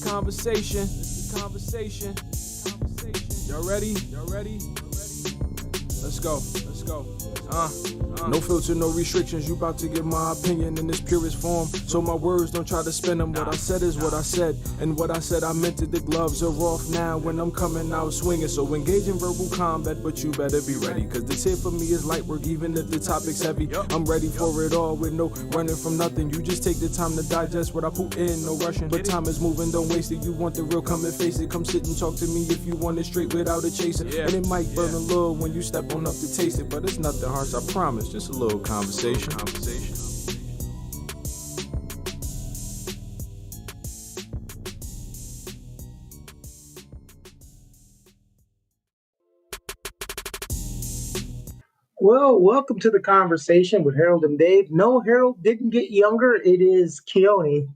conversation. It's the conversation. Y'all ready? Y'all ready? Let's go. Let's go. No filter, no restrictions. You about to get my opinion in its purest form. So my words, don't try to spin them. What I said is what I said, and what I said I meant it. The gloves are off now when I'm coming out swinging. So engage in verbal combat, but you better be ready. Cause this here for me is light work, even if the topic's heavy. I'm ready for it all with no running from nothing. You just take the time to digest what I put in, no rushing. But time is moving, don't waste it. You want the real, come and face it. Come sit and talk to me if you want it straight without a chaser. And it might burn a little when you step on up to taste it, but it's nothing harsh, I promise. Just a little conversation. Well, welcome to the conversation with Harold and Dave. No, Harold didn't get younger. It is Keone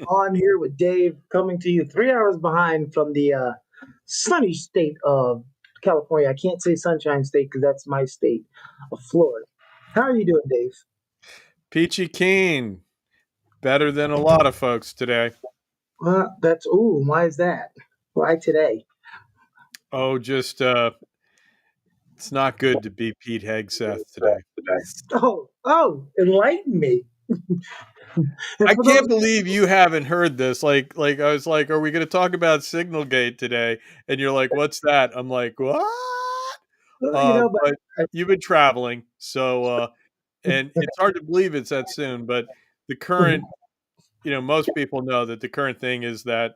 on here with Dave, coming to you 3 hours behind from the sunny state of California. I can't say Sunshine State because that's my state of Florida. How are you doing, Dave? Peachy keen. Better than a lot of folks today. Why is that? Why today? Oh, just it's not good to be Pete Hegseth today. Enlighten me. I can't believe you haven't heard this. Like I was like, are we going to talk about Signalgate today? And you're like, what's that? I'm like, what? But you've been traveling, so and it's hard to believe it's that soon. But the current, most people know that the current thing is that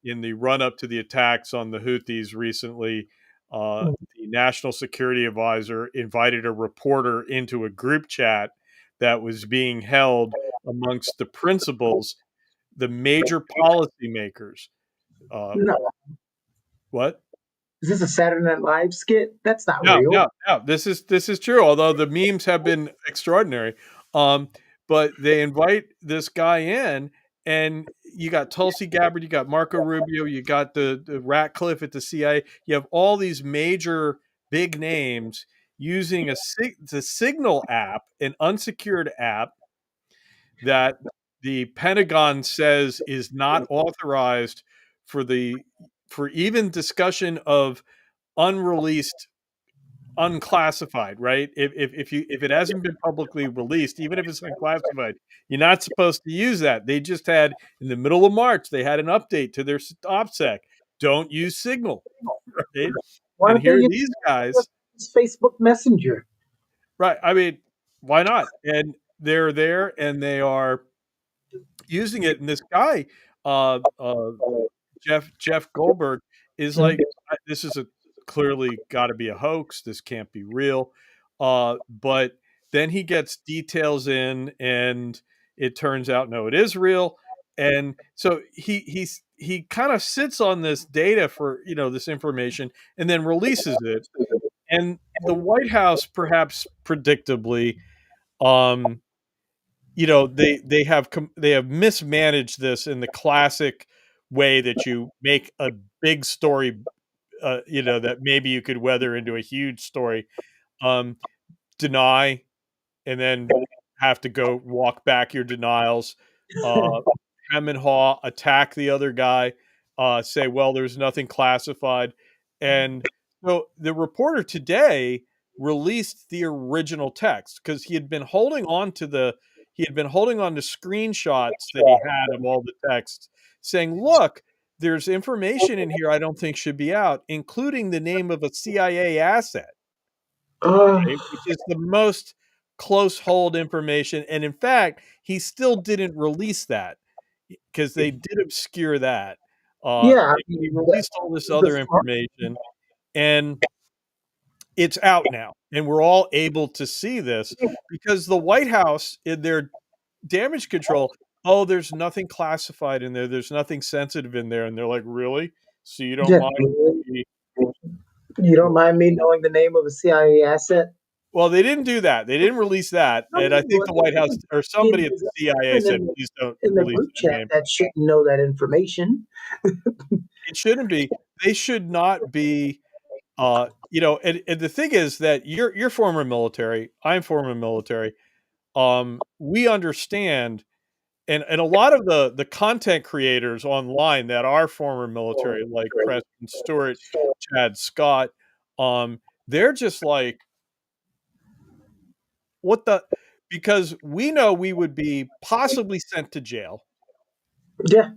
in the run up to the attacks on the Houthis recently, the National Security Advisor invited a reporter into a group chat that was being held amongst the principals, the major policymakers. No. What? Is this a Saturday Night Live skit? That's not real. No. This is true. Although the memes have been extraordinary, but they invite this guy in, and you got Tulsi Gabbard, you got Marco Rubio, you got the Ratcliffe at the CIA. You have all these major big names using the Signal app, an unsecured app that the Pentagon says is not authorized for even discussion of unreleased, unclassified, right? If it hasn't been publicly released, even if it's unclassified, you're not supposed to use that. They just had, in the middle of March, they had an update to their OPSEC. Don't use Signal, right? Why And here are these guys. Facebook Messenger. Right. I mean, why not? And they're there and they are using it. And this guy, Jeff Goldberg, is like, this is clearly got to be a hoax. This can't be real. But then he gets details in, and it turns out, no, it is real. And so he kind of sits on this data for, this information, and then releases it. And the White House, perhaps predictably, they have mismanaged this in the classic way that you make a big story, that maybe you could weather into a huge story, deny, and then have to go walk back your denials, hem and haw, attack the other guy, say, well, there's nothing classified. And so the reporter today released the original text because he had been holding on to screenshots that he had of all the texts, saying, look, there's information in here I don't think should be out, including the name of a CIA asset, right, which is the most close hold information. And in fact, he still didn't release that because they did obscure that. He released all this other information, and it's out now, and we're all able to see this because the White House, in their damage control, there's nothing classified in there. There's nothing sensitive in there. And they're like, really? So you don't mind? You don't mind me knowing the name of a CIA asset? Well, they didn't do that. They didn't release that. And I think the White House or somebody at the CIA said, please don't release the name. That shouldn't know that information. It shouldn't be. They should not be. And the thing is that you're former military. I'm former military. We understand and a lot of the content creators online that are former military, like Preston Stewart, Chad Scott, they're just like, what the, because we know we would be possibly sent to jail. Yeah,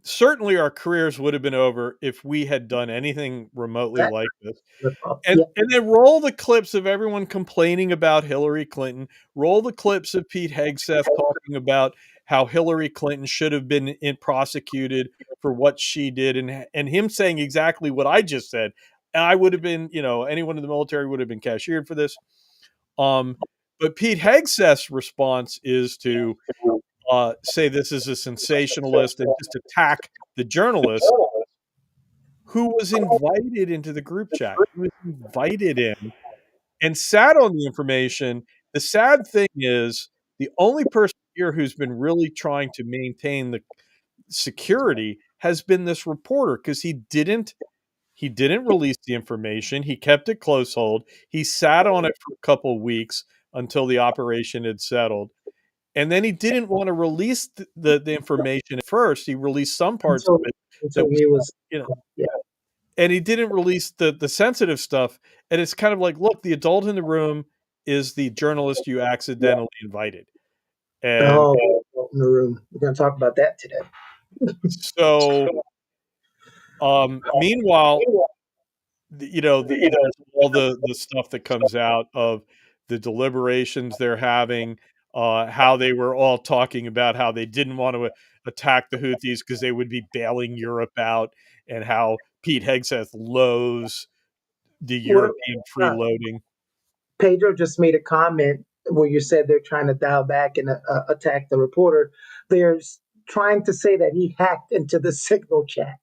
Certainly our careers would have been over if we had done anything remotely that, like this. yeah. And then roll the clips of everyone complaining about Hillary Clinton. Roll the clips of Pete Hegseth talking about how Hillary Clinton should have been prosecuted for what she did, and him saying exactly what I just said. I would have been, anyone in the military would have been cashiered for this. Um, but Pete Hegseth's response is to say this is a sensationalist and just attack the journalist who was invited into the group chat. He was invited in and sat on the information. The sad thing is, the only person here who's been really trying to maintain the security has been this reporter, because he didn't release the information. He kept it close hold. He sat on it for a couple of weeks until the operation had settled. And then he didn't want to release the information at first. He released some parts of Until it that until was, he was, you know, yeah. and he didn't release the sensitive stuff. And it's kind of like, look, the adult in the room is the journalist you accidentally invited. And Oh, in the room. We're going to talk about that today. so, meanwhile, there's all the stuff that comes out of the deliberations they're having, how they were all talking about how they didn't want to attack the Houthis because they would be bailing Europe out, and how Pete Hegseth loathes the What European uh, freeloading. Pedro just made a comment where you said they're trying to dial back and attack the reporter. They're trying to say that he hacked into the signal chat,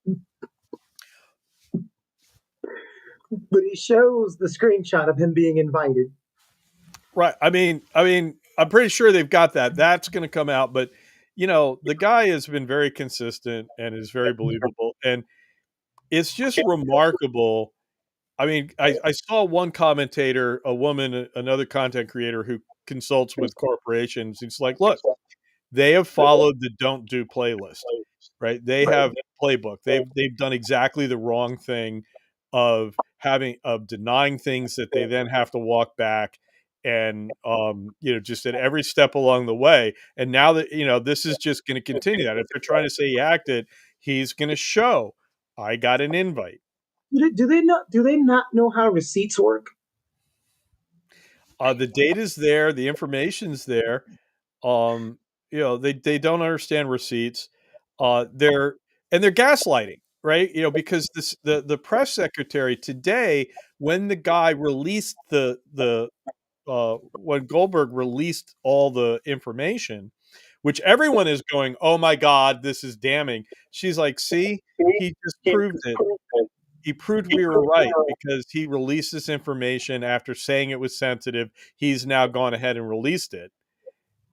but he shows the screenshot of him being invited. Right. I mean, I'm pretty sure they've got that. That's going to come out, but the guy has been very consistent and is very believable, and it's just remarkable. I mean, I saw one commentator, a woman, another content creator who consults with corporations. It's like, look, they have followed the don't do playlist, right? They have playbook. They've done exactly the wrong thing of denying things that they then have to walk back, and just at every step along the way. And now that this is just going to continue that. If they're trying to say he acted, he's going to show I got an invite. Do they not? Do they not know how receipts work? The data's there, the information's there. They don't understand receipts. They're gaslighting, right? Because the press secretary today, when the guy released the when Goldberg released all the information, which everyone is going, "Oh my God, this is damning." She's like, "See, he just proved it. He proved we were right, because he released this information after saying it was sensitive. He's now gone ahead and released it."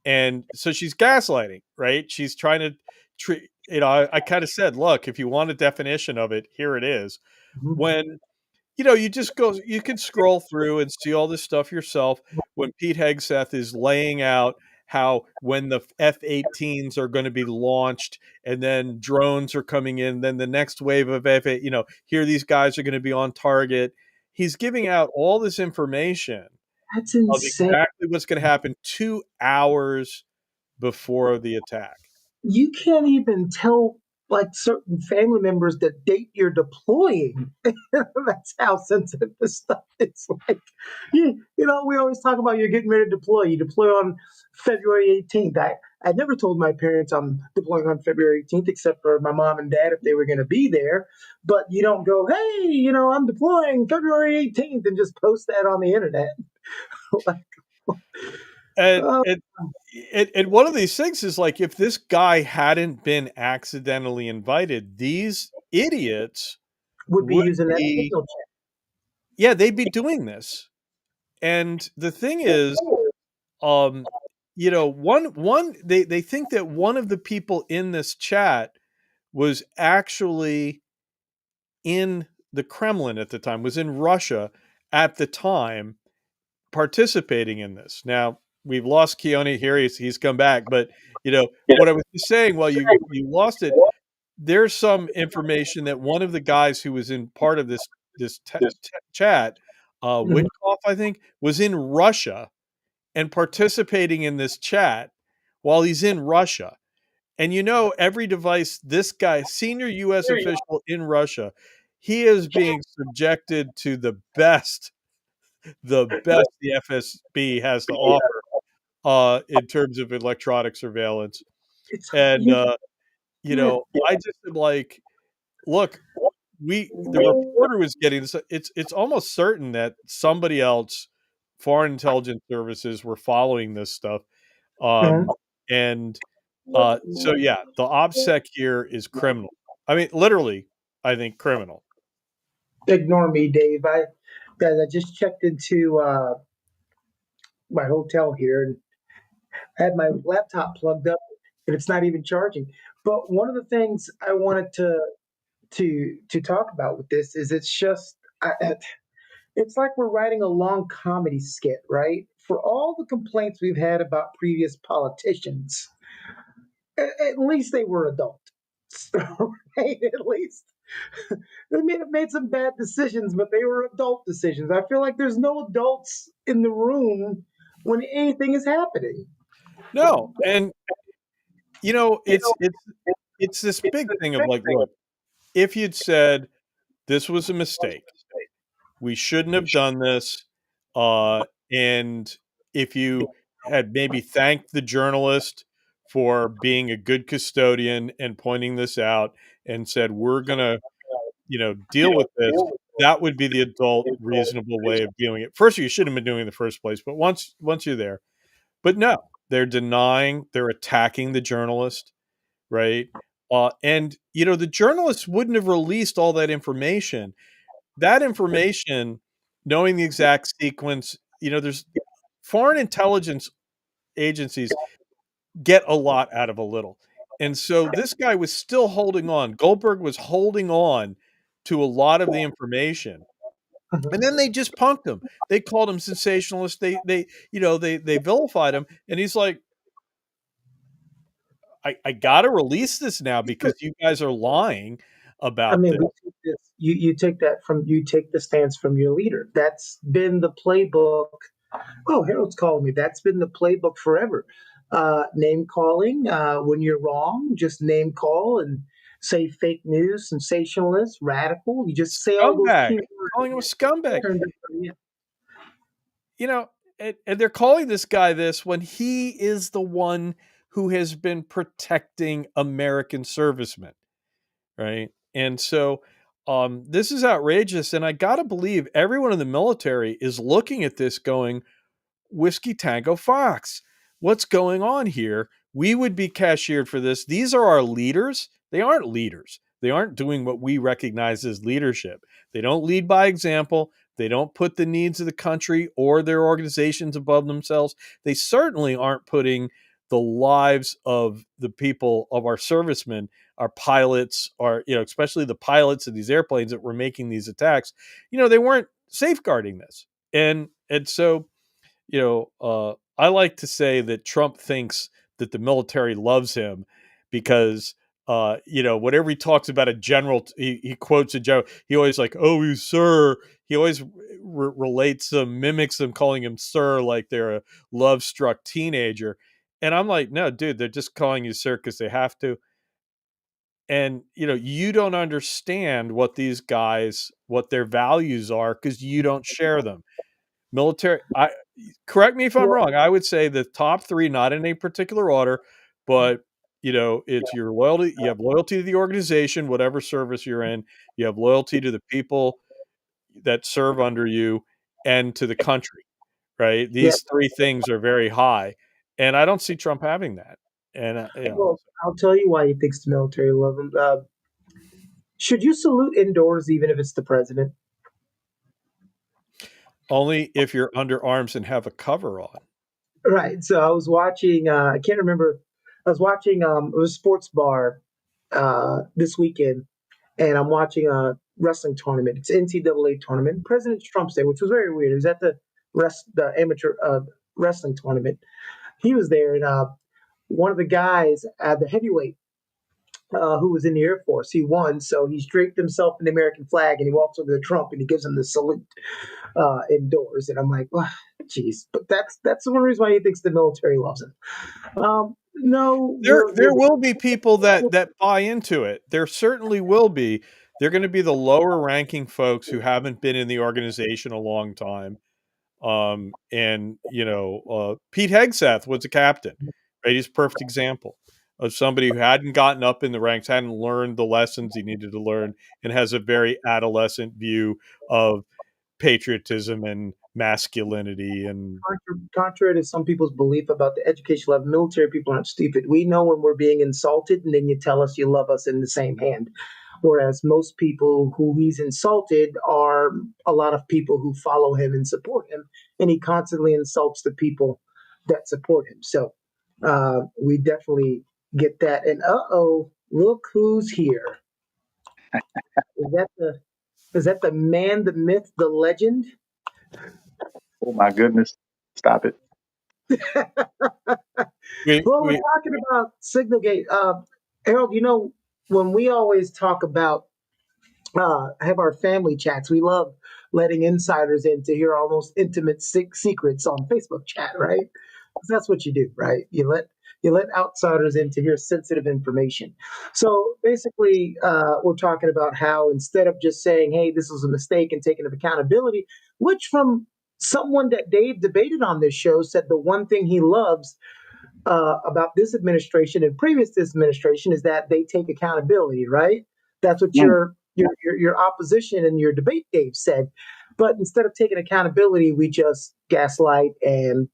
And so she's gaslighting, right? She's trying to treat, I kind of said, look, if you want a definition of it, here it is. Mhm. When, you can scroll through and see all this stuff yourself. When Pete Hegseth is laying out how when the F-18s are going to be launched, and then drones are coming in, then the next wave of F-8, here these guys are going to be on target. He's giving out all this information That's of insane. exactly what's going to happen 2 hours before the attack. You can't even tell like certain family members the date you're deploying. That's how sensitive this stuff is. Like, we always talk about you're getting ready to deploy. You deploy on February 18th. I never told my parents I'm deploying on February 18th, except for my mom and dad if they were going to be there. But you don't go, hey, I'm deploying February 18th and just post that on the internet. Like, And, oh, and one of these things is like, if this guy hadn't been accidentally invited, these idiots would be would using that be, signal chat. yeah, they'd be doing this. And the thing is, um, they think that one of the people in this chat was actually in the Kremlin at the time, was in Russia at the time, participating in this. Now we've lost Keone here; he's come back, but What I was just saying while you lost it, there's some information that one of the guys who was in part of this chat, Mhm. Witkoff, I think, was in Russia and participating in this chat while he's in Russia. And every device, this guy, senior U.S. official in Russia, he is being subjected to the best the FSB has to offer in terms of electronic surveillance. It's And you. Yeah. I just am like, look, the reporter was getting this. It's almost certain that somebody else, foreign intelligence services, were following this stuff. Mhm. And so yeah, the OPSEC here is criminal. I mean, literally, I think criminal. Ignore me, Dave. Guys, I just checked into my hotel here and had my laptop plugged up, and it's not even charging. But one of the things I wanted to talk about with this is it's like we're writing a long comedy skit, right? For all the complaints we've had about previous politicians, at least they were adults, right? At least they may have made some bad decisions, but they were adult decisions. I feel like there's no adults in the room when anything is happening. No, and it's this big thing of like, look, if you'd said this was a mistake, we shouldn't have done this, and if you had maybe thanked the journalist for being a good custodian and pointing this out and said we're gonna deal with this, that would be the adult, reasonable way of doing it. First, you shouldn't have been doing it in the first place, but once you're there, but no, they're denying, they're attacking the journalist, right? And the journalists wouldn't have released all that information. That information, knowing the exact sequence, there's foreign intelligence agencies get a lot out of a little. And so this guy was still holding on. Goldberg was holding on to a lot of the information. And then they just punked him. They called him sensationalist. They vilified him. And he's like, I gotta release this now because you guys are lying I about mean, this. we take this, you take the stance from your leader. That's been the playbook. Oh, Harold's calling me. That's been the playbook forever. Name calling. When you're wrong, just name call and say fake news, sensationalist, radical. You just say all those Scumbag. key words. Calling him a scumbag. Turned it- You know, and they're calling this guy this when he is the one who has been protecting American servicemen, right? And so this is outrageous. And I got to believe everyone in the military is looking at this going, Whiskey Tango Fox. What's going on here? We would be cashiered for this. These are our leaders. They aren't leaders. They aren't doing what we recognize as leadership. They don't lead by example. They don't put the needs of the country or their organizations above themselves. They certainly aren't putting the lives of the people, of our servicemen, our pilots, especially the pilots of these airplanes that were making these attacks. They weren't safeguarding this. And so I like to say that Trump thinks that the military loves him because, whenever he talks about a general, he quotes a general. He always like, "Oh, you sir." He always relates them, mimics them, calling him sir, like they're a love-struck teenager. And I'm like, no, dude, they're just calling you sir because they have to. And you don't understand what these guys, what their values are because you don't share them. Military, correct me if I'm wrong. I would say the top three, not in any particular order, but it's your loyalty. You have loyalty to the organization, whatever service you're in. You have loyalty to the people that serve under you and to the country. Right? Yeah. These three things are very high, and I don't see Trump having that. And Well, I'll tell you why he thinks the military love him. Should you salute indoors even if it's the president? only if you're under arms and have a cover on. Right. So I was watching. I can't remember. I was watching. It was a sports bar this weekend, and I'm watching a wrestling tournament. It's an NCAA tournament. President Trump's there, which was very weird. It was at the amateur wrestling tournament. He was there, and one of the guys, the heavyweight, who was in the Air Force, he won. So he's draped himself in the American flag and he walks over to Trump and he gives him the salute indoors. And I'm like, well, geez, but that's one reason why he thinks the military loves him. No, There will be people that buy into it. There certainly will be. They're going to be the lower ranking folks who haven't been in the organization a long time. And Pete Hegseth was a captain, right? He's a perfect example of somebody who hadn't gotten up in the ranks, hadn't learned the lessons he needed to learn, and has a very adolescent view of patriotism and masculinity. And contrary to some people's belief about the education level, military people aren't stupid. We know when we're being insulted, and then you tell us you love us in the same hand. Whereas most people who he's insulted are a lot of people who follow him and support him, and he constantly insults the people that support him. So we definitely get that. And look who's here! Is that the man, the myth, the legend? Oh my goodness. Stop it. Well, we're talking about Signalgate. Harold, when we always talk about have our family chats, we love letting insiders in to hear our most intimate secrets on Facebook chat, right? 'Cause that's what you do, right? You let outsiders in to hear sensitive information. So basically, we're talking about how instead of just saying, "Hey, this was a mistake," and taking accountability, which from someone that Dave debated on this show said the one thing he loves about this administration and previous administration is that they take accountability, right? That's what Mm. your opposition and your debate, Dave, said. But instead of taking accountability, we just gaslight and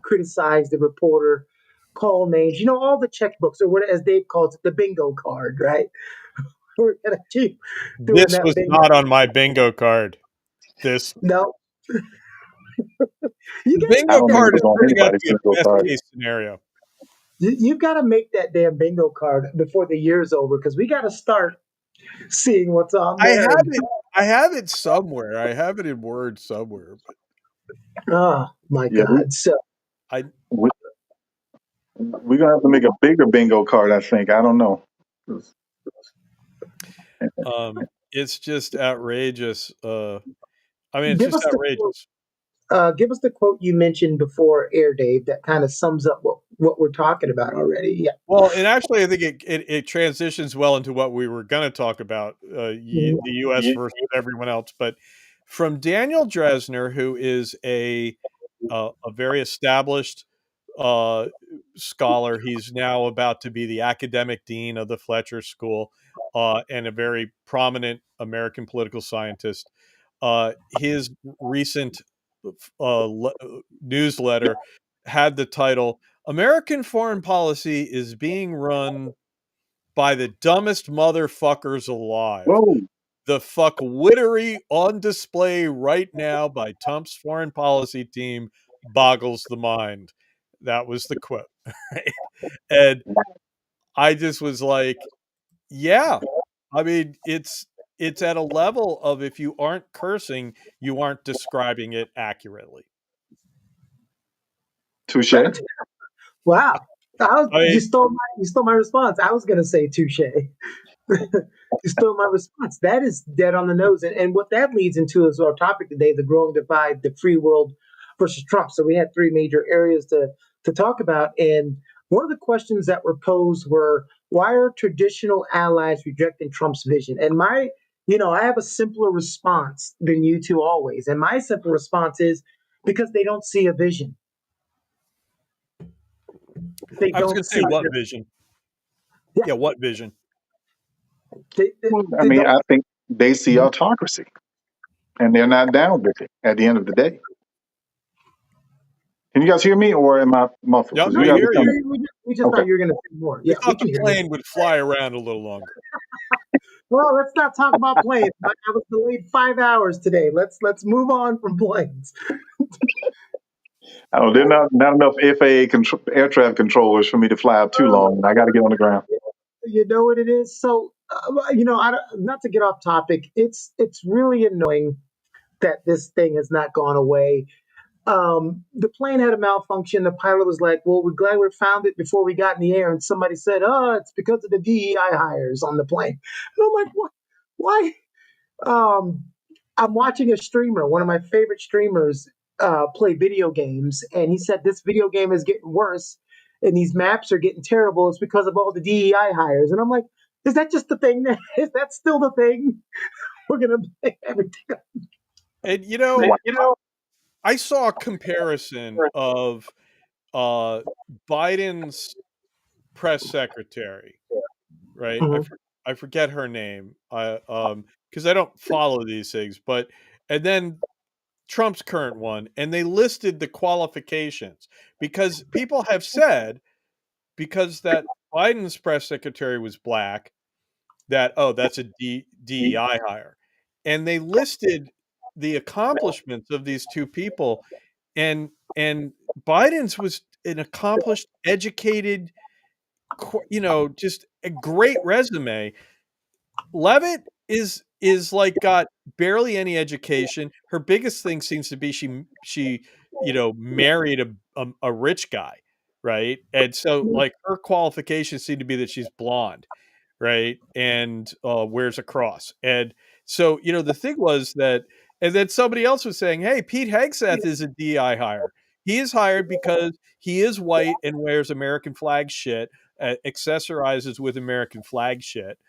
criticize the reporter, call names, all the checkbooks, or what, as Dave calls it, the bingo card, right? We're gonna keep doing this that was bingo. not on my bingo card. This No, the you I bingo don't think card is it's on turning out to anybody's be a bingo best card. case scenario. you've got to make that damn bingo card before the year's over because we got to start seeing what's on I there. have it. I have it somewhere. I have it in Word somewhere. But Oh my Yeah, God! So I we're going to have to make a bigger bingo card, I think. I don't know. it's just outrageous. It's give just us the outrageous. give us the quote you mentioned before air, Dave. That kind of sums up what we're talking about already. Yeah. Well, and actually, I think it transitions well into what we were going to talk about, Mhm. the U.S. versus everyone else. But from Daniel Dresner, who is a very established uh, scholar, he's now about to be the academic dean of the Fletcher School, and a very prominent American political scientist. His recent newsletter had the title American Foreign Policy is Being Run by the Dumbest Motherfuckers Alive. Whoa. The fuckwittery on display right now by Trump's foreign policy team boggles the mind. That was the quote. Right? And I just was like, yeah. It's at a level of if you aren't cursing, you aren't describing it accurately. Touche. Wow. I You mean, stole my response. I was going to say touche. You stole my response. That is dead on the nose. And what that leads into is our topic today, the growing divide, the free world versus Trump. So we had three major areas to talk about. And one of the questions that were posed were, why are traditional allies rejecting Trump's vision? And I have a simpler response than you two always. And my simple response is because they don't see a vision. They I was going don't to say see. what vision? Yeah, Yeah, what vision? Well, I they mean, don't. I think they see autocracy, and they're not down with it at the end of the day. Can you guys hear me, or am I muffled? Yep, Because No, you we guys we are hear can you. hear coming. you. We just Okay. thought you were going to say more. We Yeah, we thought can the hear you. plane would fly around a little longer. Well, let's not talk about planes. I was delayed 5 hours today. Let's move on from planes. Oh, there are not enough FAA air traffic controllers for me to fly up too long. I got to get on the ground. You know what it is. So, not to get off topic. It's really annoying that this thing has not gone away. The plane had a malfunction. The pilot was like, "Well, we're glad we found it before we got in the air." And somebody said, "Oh, it's because of the DEI hires on the plane." And I'm like, "What? Why?" Um, I'm watching a streamer, one of my favorite streamers, play video games, and he said this video game is getting worse, and these maps are getting terrible. It's because of all the DEI hires. And I'm like, "Is that just the thing? Is that still the thing? We're gonna blame everything?" And Wow. I saw a comparison of Biden's press secretary, right? Mhm. I forget her name. Because I don't follow these things, but and then Trump's current one, and they listed the qualifications because people have said because that Biden's press secretary was black, that that's a DEI hire, and they listed the accomplishments of these two people, and Biden's was an accomplished, educated, just a great resume. Levitt is like got barely any education. Her biggest thing seems to be she married a rich guy, right? And so like her qualifications seem to be that she's blonde, right? And wears a cross. And so the thing was that, and then somebody else was saying, "Hey, Pete Hegseth is a DI hire. He is hired because he is white and wears American flag shit, accessorizes with American flag shit."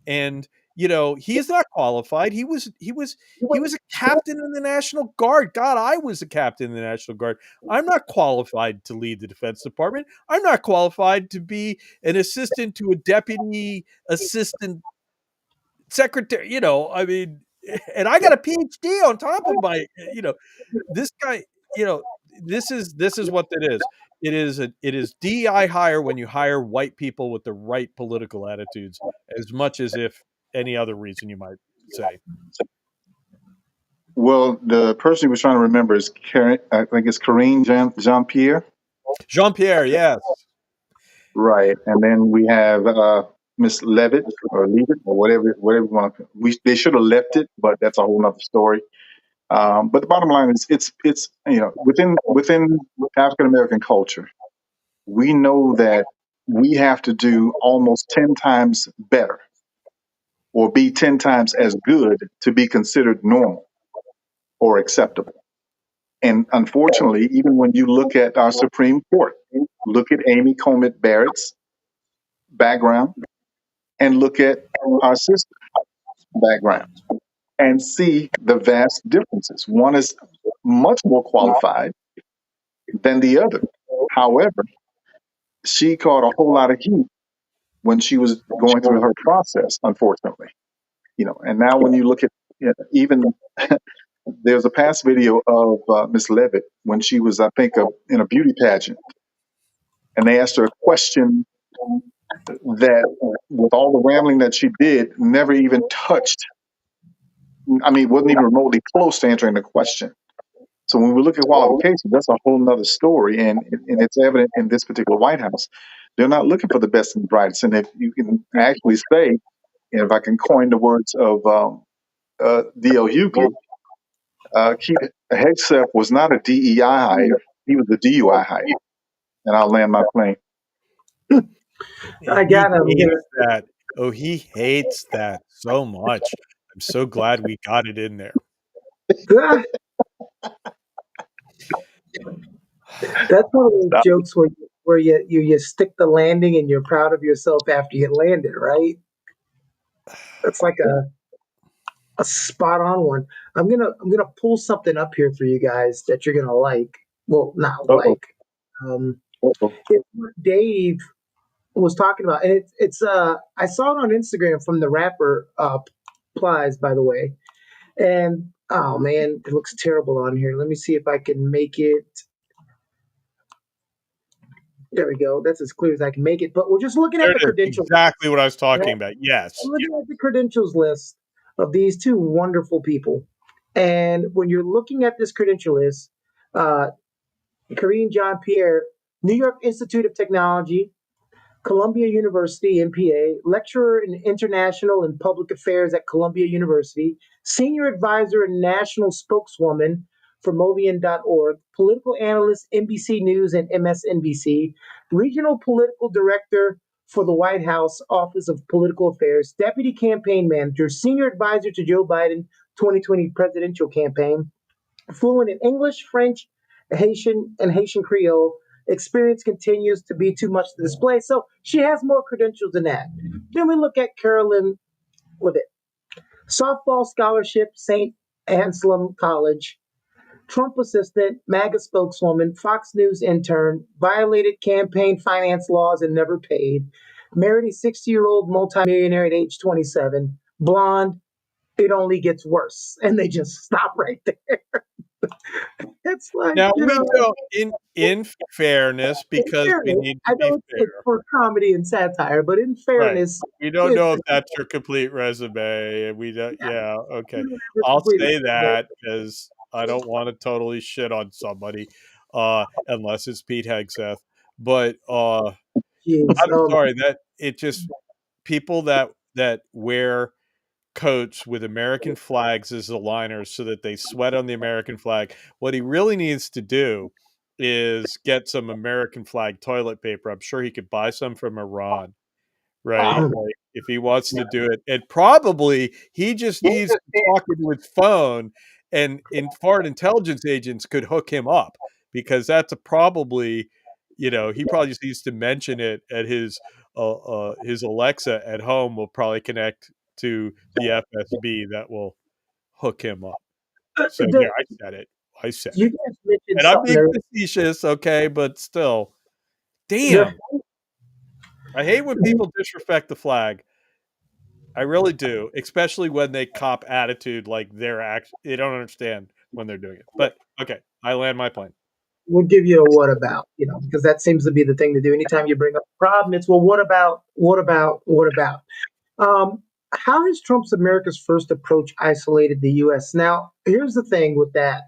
And he's not qualified. He was a captain in the National Guard. God, I was a captain in the National Guard. I'm not qualified to lead the Defense Department. I'm not qualified to be an assistant to a deputy assistant secretary. I mean, and I got a PhD on top of my, this guy, you know, this is what it is. It is DEI hire when you hire white people with the right political attitudes, as much as if any other reason you might say. Well, the person he was trying to remember is I think it's Karine Jean Pierre. Jean Pierre, yes. Right. And then we have Miss Levitt or Levitt or whatever you want to. They should have left it, but that's a whole nother story. But the bottom line is, it's within African American culture, we know that we have to do almost 10 times better or be 10 times as good to be considered normal or acceptable. And unfortunately, even when you look at our Supreme Court, look at Amy Coney Barrett's background and look at our sister background and see the vast differences. One is much more qualified than the other. However, she caught a whole lot of heat when she was going through her process, unfortunately. And now when you look at even there's a past video of Miss Levitt when she was, I think, in a beauty pageant, and they asked her a question that, with all the rambling that she did, never even touched. I mean, wasn't even remotely close to answering the question. So when we look at qualifications, that's a whole nother story, and it's evident in this particular White House. They're not looking for the best and brightest, and if you can actually say, and if I can coin the words of D.L. Hughley, Keith Hegseth was not a DEI hire; he was a DUI hire. And I'll land my plane. I He got him. hates that. Oh, he hates that so much. I'm so glad we got it in there. That's one of those Stop. jokes where you stick the landing and you're proud of yourself after you landed, right? That's like a spot on one. I'm gonna pull something up here for you guys that you're gonna like. Well, not Uh-oh. like. Um, Uh-oh. it's what Dave was talking about, and it's I saw it on Instagram from the rapper Plies, by the way. And oh man, it looks terrible on here. Let me see if I can make it. There we go. That's as clear as I can make it. But we're just looking at There the it is. credentials. Exactly what I was Right? talking about. Yes. I'm looking at the credentials list of these two wonderful people. And when you're looking at this credential list, uh, Karine Jean Pierre, New York Institute of Technology, Columbia University, MPA, lecturer in international and public affairs at Columbia University, senior advisor and national spokeswoman for Movian.org, political analyst, NBC News and MSNBC, regional political director for the White House Office of Political Affairs, deputy campaign manager, senior advisor to Joe Biden 2020 presidential campaign, fluent in English, French, Haitian, and Haitian Creole. Experience continues to be too much to display. So she has more credentials than that. Then we look at Carolyn Levitt. Softball scholarship, St. Anselm College. Trump assistant, MAGA spokeswoman, Fox News intern, violated campaign finance laws and never paid. Married a 60-year-old multimillionaire at age 27. Blonde, it only gets worse. And they just stop right there. It's like, Now you we know, don't, in fairness, in because we fairness, need I to be know it's fair, for comedy and satire, but in right? fairness, We don't it's know if that's your complete resume, and we don't. Yeah, okay. never I'll completed. say that because I don't want to totally shit on somebody, unless it's Pete Hegseth. But Jeez, I'm sorry that it just people that wear coats with American flags as the liners so that they sweat on the American flag. What he really needs to do is get some American flag toilet paper. I'm sure he could buy some from Iran, right? Like if he wants to do it. And probably he just needs to talk into his phone and foreign intelligence agents could hook him up because that's probably, he probably just needs to mention it at his Alexa at home will probably connect to the FSB that will hook him up. So the, yeah, I said it. I said you it. guys mentioned And I'm something being there. facetious, okay, but still. There, Damn. I hate when people disrespect the flag. I really do, especially when they cop attitude like they don't understand when they're doing it. But okay, I land my plane. we'll give you a what about, because that seems to be the thing to do. Anytime you bring up a problem, it's, well, what about, what about, what about? How has Trump's America's First approach isolated the U.S.? Now, here's the thing with that.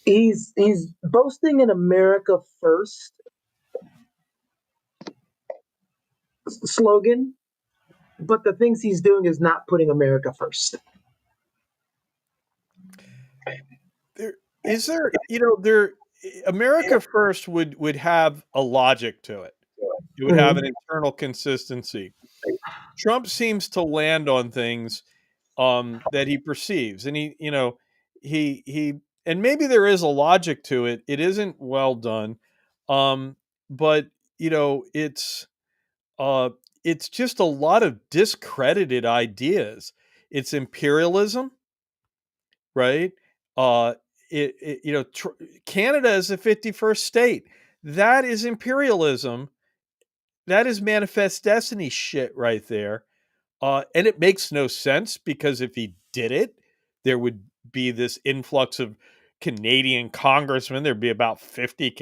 He's boasting an America First slogan, but the things he's doing is not putting America first. There is there, America First would have a logic to it. It would have Mhm. an internal consistency. Trump seems to land on things that he perceives, and he and maybe there is a logic to it. It isn't well done, but you know, uh, it's just a lot of discredited ideas. It's imperialism, right? Uh, Canada is the 51st state. That is imperialism. That is manifest destiny shit right there. And it makes no sense because if he did it, there would be this influx of Canadian congressmen. There'd be about 50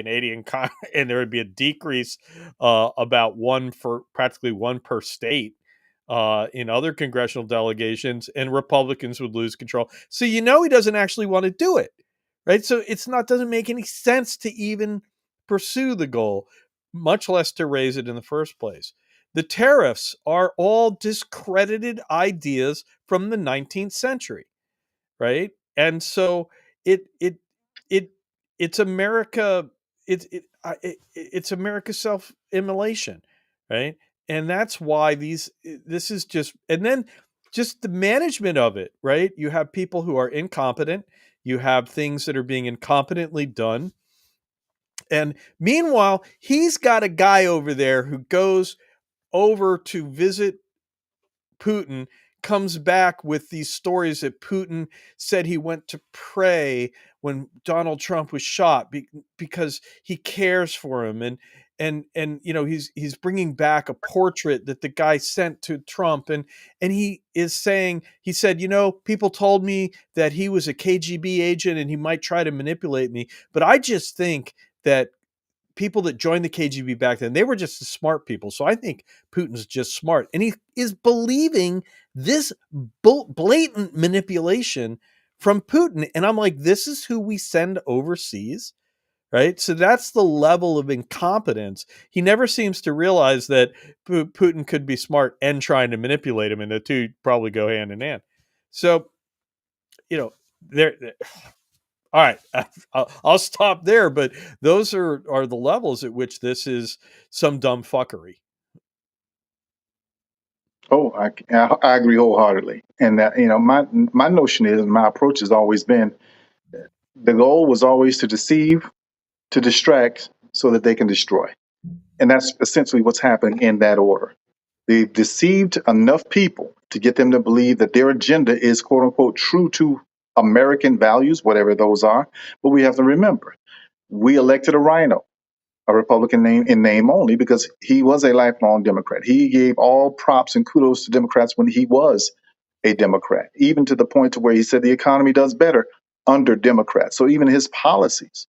and there would be a decrease about practically one per state in other congressional delegations, and Republicans would lose control. So he doesn't actually want to do it, right? So doesn't make any sense to even pursue the goal, much less to raise it in the first place. The tariffs are all discredited ideas from the 19th century, right? And so it it it it's America it's America's self-immolation, right? And that's why this is just, and then just the management of it, right? You have people who are incompetent, you have things that are being incompetently done. And meanwhile, he's got a guy over there who goes over to visit Putin, comes back with these stories that Putin said he went to pray when Donald Trump was shot because he cares for him, and he's bringing back a portrait that the guy sent to Trump, and he said, people told me that he was a KGB agent and he might try to manipulate me, but I just think that people that joined the KGB back then, they were just the smart people. So I think Putin's just smart. And he is believing this blatant manipulation from Putin. And I'm like, this is who we send overseas, right? So that's the level of incompetence. He never seems to realize that Putin could be smart and trying to manipulate him. And the two probably go hand in hand. So, there All right, I'll stop there. But those are the levels at which this is some dumb fuckery. Oh, I agree wholeheartedly. And that, my notion is, my approach has always been, the goal was always to deceive, to distract, so that they can destroy. And that's essentially what's happening in that order. They've deceived enough people to get them to believe that their agenda is quote unquote true to American values, whatever those are. But we have to remember, we elected a rhino, a Republican name in name only, because he was a lifelong Democrat. He gave all props and kudos to Democrats when he was a Democrat, even to the point to where he said the economy does better under Democrats. So even his policies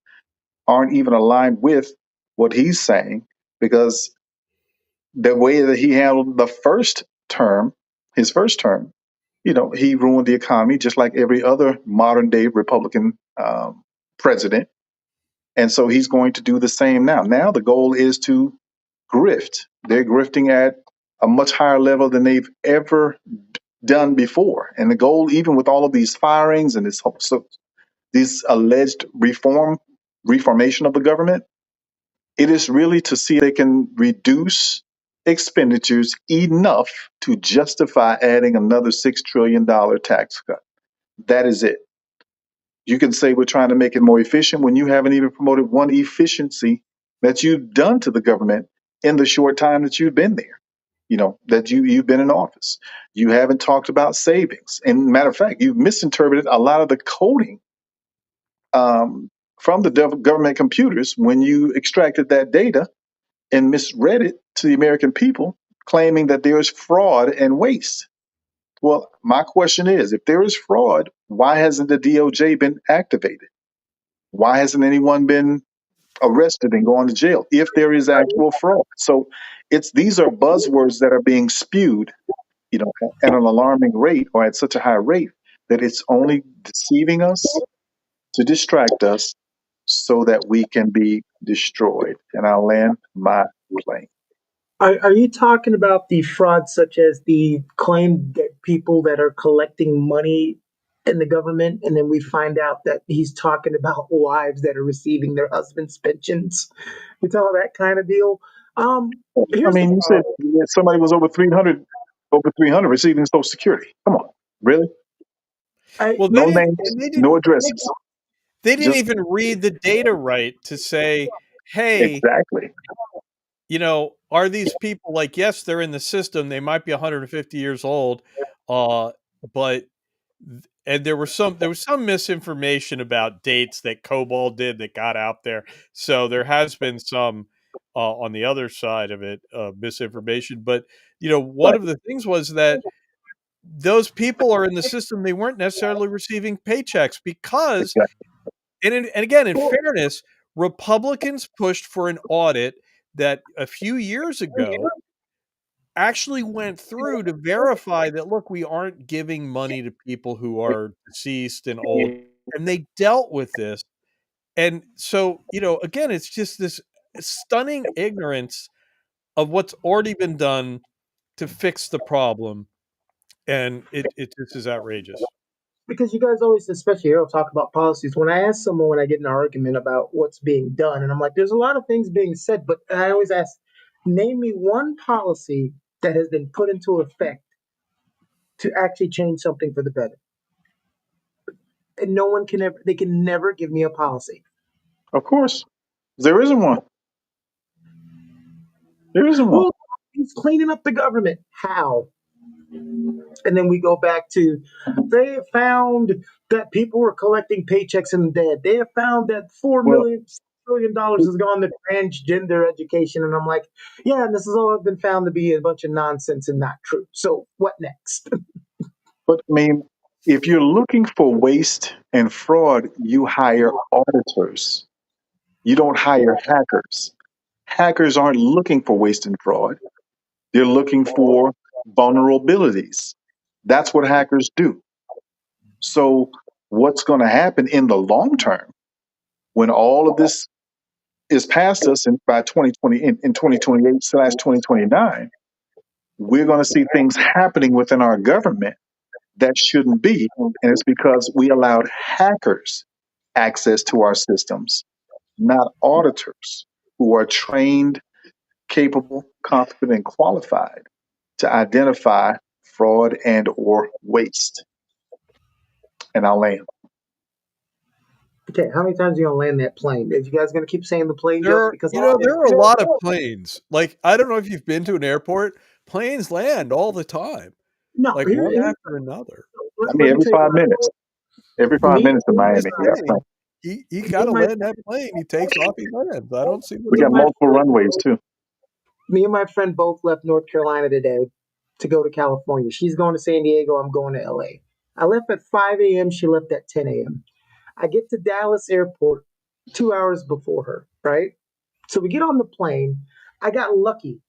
aren't even aligned with what he's saying, because the way that he handled the first term, his first term, he ruined the economy just like every other modern day Republican president. And so he's going to do the same now. Now the goal is to grift. They're grifting at a much higher level than they've ever done before. And the goal, even with all of these firings and this alleged reformation of the government, it is really to see if they can reduce expenditures enough to justify adding another $6 trillion tax cut. That is it. You can say we're trying to make it more efficient when you haven't even promoted one efficiency that you've done to the government in the short time that you've been there. That you've been in office. You haven't talked about savings. And matter of fact, you've misinterpreted a lot of the coding from the government computers when you extracted that data and misread it to the American people, claiming that there is fraud and waste. Well, my question is, if there is fraud, why hasn't the DOJ been activated? Why hasn't anyone been arrested and gone to jail if there is actual fraud? So these are buzzwords that are being spewed, at an alarming rate, or at such a high rate, that it's only deceiving us to distract us so that we can be destroyed. And I'll land my plane. Are you talking about the fraud, such as the claim that people that are collecting money in the government, and then we find out that he's talking about wives that are receiving their husbands' pensions? It's all that kind of deal. I Here's the mean, you said problem. somebody was over 300 receiving Social Security. Come on, really? I, Well, No names, they no didn't addresses. they didn't Just even read the data right to say, hey, exactly. are these people like, yes, they're in the system. They might be 150 years old, uh, but and there was some misinformation about dates that Cobol did that got out there. So there has been some on the other side of it misinformation. But one Right. of the things was that those people are in the system. They weren't necessarily receiving paychecks because, Exactly. and again, in fairness, Republicans pushed for an audit that a few years ago actually went through to verify that, look, we aren't giving money to people who are deceased and old, and they dealt with this. And so, again, it's just this stunning ignorance of what's already been done to fix the problem, and it just is outrageous. because you guys always, especially here, talk about policies. When I ask someone, when I get in an argument about what's being done, and I'm like, there's a lot of things being said, but I always ask, name me one policy that has been put into effect to actually change something for the better. And no one can ever, they can never give me a policy. Of course, there isn't one. There isn't one. Well, he's cleaning up the government. How? And then we go back to, they have found that people were collecting paychecks in the dead. They have found that Well, $4 million has gone to transgender education. And I'm like, yeah, and this has all been found to be a bunch of nonsense and not true. So what next? but I mean, if you're looking for waste and fraud, you hire auditors. You don't hire hackers. Hackers aren't looking for waste and fraud. They're looking for vulnerabilities. That's what hackers do. So, what's going to happen in the long term when all of this is past us by 2020, in 2028/2029? We're going to see things happening within our government that shouldn't be. And it's because we allowed hackers access to our systems, not auditors who are trained, capable, competent, and qualified to identify fraud and or waste. And I'll land. Okay, how many times are you gonna land that plane? Is you guys gonna keep saying the plane There joke? are, Because there are a lot of planes. Like, I don't know if you've been to an airport. Planes land all the time, no, like one after another. I let mean, me every tell you 5 minutes. Every five me, minutes in I'm just Miami, we got saying, planes. he me got to and my land that plane. He takes off, he lands. I don't see We what's me got and my wrong. multiple runways too. me and my friend both left North Carolina today to go to California. She's going to San Diego. I'm going to LA. I left at 5 a.m. She left at 10 a.m. I get to Dallas Airport 2 hours before her, right? So we get on the plane. I got lucky.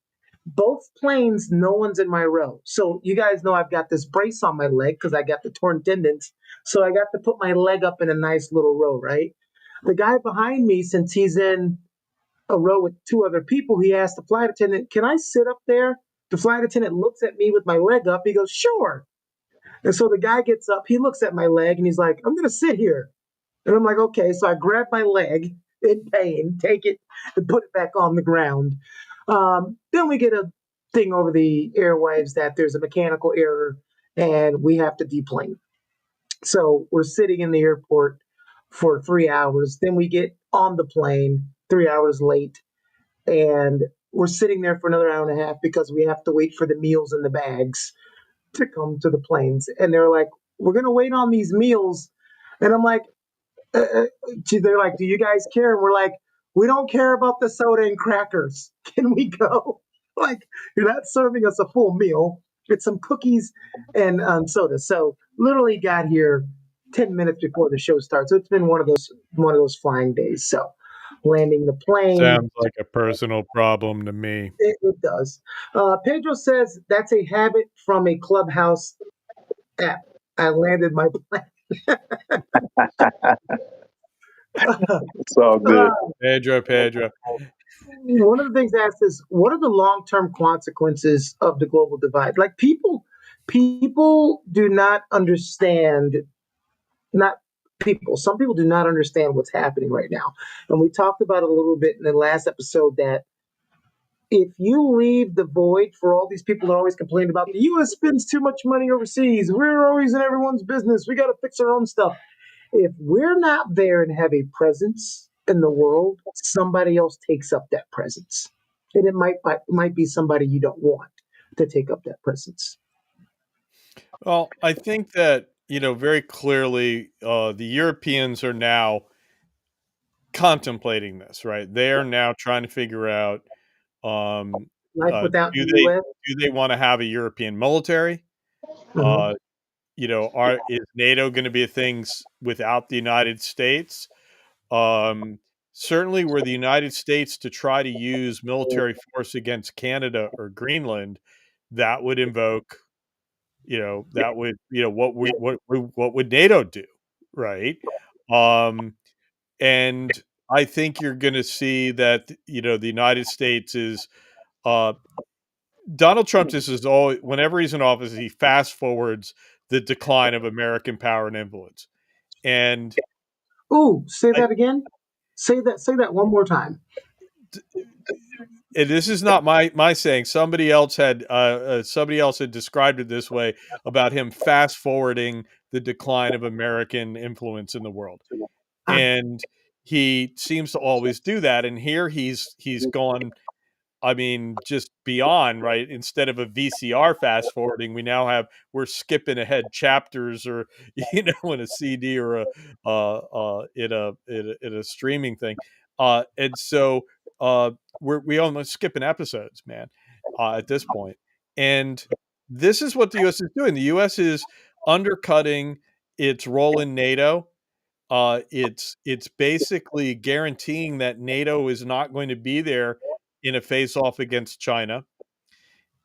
Both planes, no one's in my row. So you guys know I've got this brace on my leg because I got the torn tendons. So I got to put my leg up in a nice little row, right? The guy behind me, since he's in a row with two other people, he asked the flight attendant, "Can I sit up there?" The flight attendant looks at me with my leg up. He goes, "Sure." And so the guy gets up, he looks at my leg, and he's like, "I'm going to sit here." And I'm like, "Okay." So I grab my leg in pain, take it, and put it back on the ground. Then we get a thing over the airwaves that there's a mechanical error and we have to deplane. So we're sitting in the airport for 3 hours. Then we get on the plane 3 hours late, and we're sitting there for another hour and a half because we have to wait for the meals in the bags to come to the planes. And they're like, "We're going to wait on these meals." And I'm like, they're like, "Do you guys care?" And we're like, "We don't care about the soda and crackers. Can we go?" Like, you're not serving us a full meal. It's some cookies and soda. So literally got here 10 minutes before the show starts. So it's been one of those flying days. So landing the plane, Sounds like a personal problem to me. it does. Pedro says that's a habit from a Clubhouse app. I landed my plane. It's all good. Pedro. One of the things asked is, what are the long-term consequences of the global divide? Like, people do not understand. Not people. Some people do not understand what's happening right now, and we talked about it a little bit in the last episode that if you leave the void for all these people that always complain about the U.S. spends too much money overseas, we're always in everyone's business, we got to fix our own stuff. If we're not there and have a presence in the world, somebody else takes up that presence. And it might be somebody you don't want to take up that presence. Well, I think that, very clearly, the Europeans are now contemplating this, right? They are now trying to figure out, um, Life without do the they US. do they want to have a European military? Mhm. Uh, is NATO going to be a thing without the United States? Um, Certainly, were the United States to try to use military force against Canada or Greenland, that would invoke, that would, what would NATO do, right? Um, and I think you're going to see that, the United States is, uh, Donald Trump. This is all. Whenever he's in office, he fast forwards the decline of American power and influence. And Ooh, say I, that again. Say that one more time. and this is not my saying. Somebody else had described it this way about him fast forwarding the decline of American influence in the world, Ah, and he seems to always do that. And here he's gone. I mean, just beyond, right? Instead of a VCR fast forwarding, we're skipping ahead chapters, or in a CD, or in a streaming thing, and so we almost skipping episodes, man, at this point. And this is what the U.S. is doing. The U.S. is undercutting its role in NATO. It's basically guaranteeing that NATO is not going to be there in a face-off against China.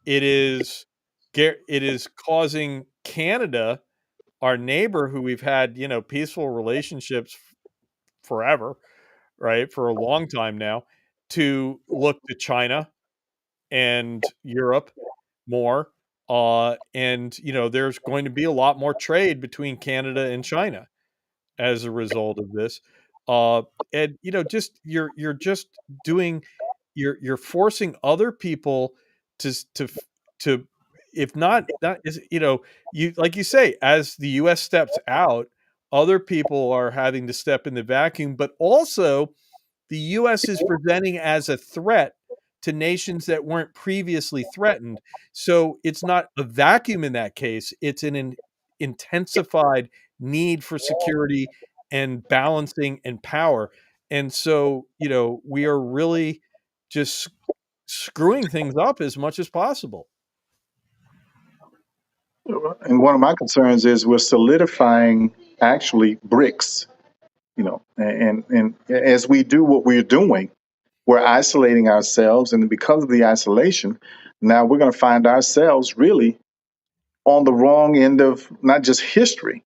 It is causing Canada, our neighbor, who we've had, peaceful relationships forever, right, for a long time now, to look to China and Europe more. And there's going to be a lot more trade between Canada and China. as a result of this. And just you're just doing you're forcing other people to to if not is you like you say, as the US steps out, other people are having to step in the vacuum, but also the US is presenting as a threat to nations that weren't previously threatened. So it's not a vacuum in that case, it's an intensified need for security and balancing and power. And so, we are really just screwing things up as much as possible. And one of my concerns is we're solidifying actually bricks, and as we do what we're doing, we're isolating ourselves. And because of the isolation, now we're going to find ourselves really on the wrong end of not just history,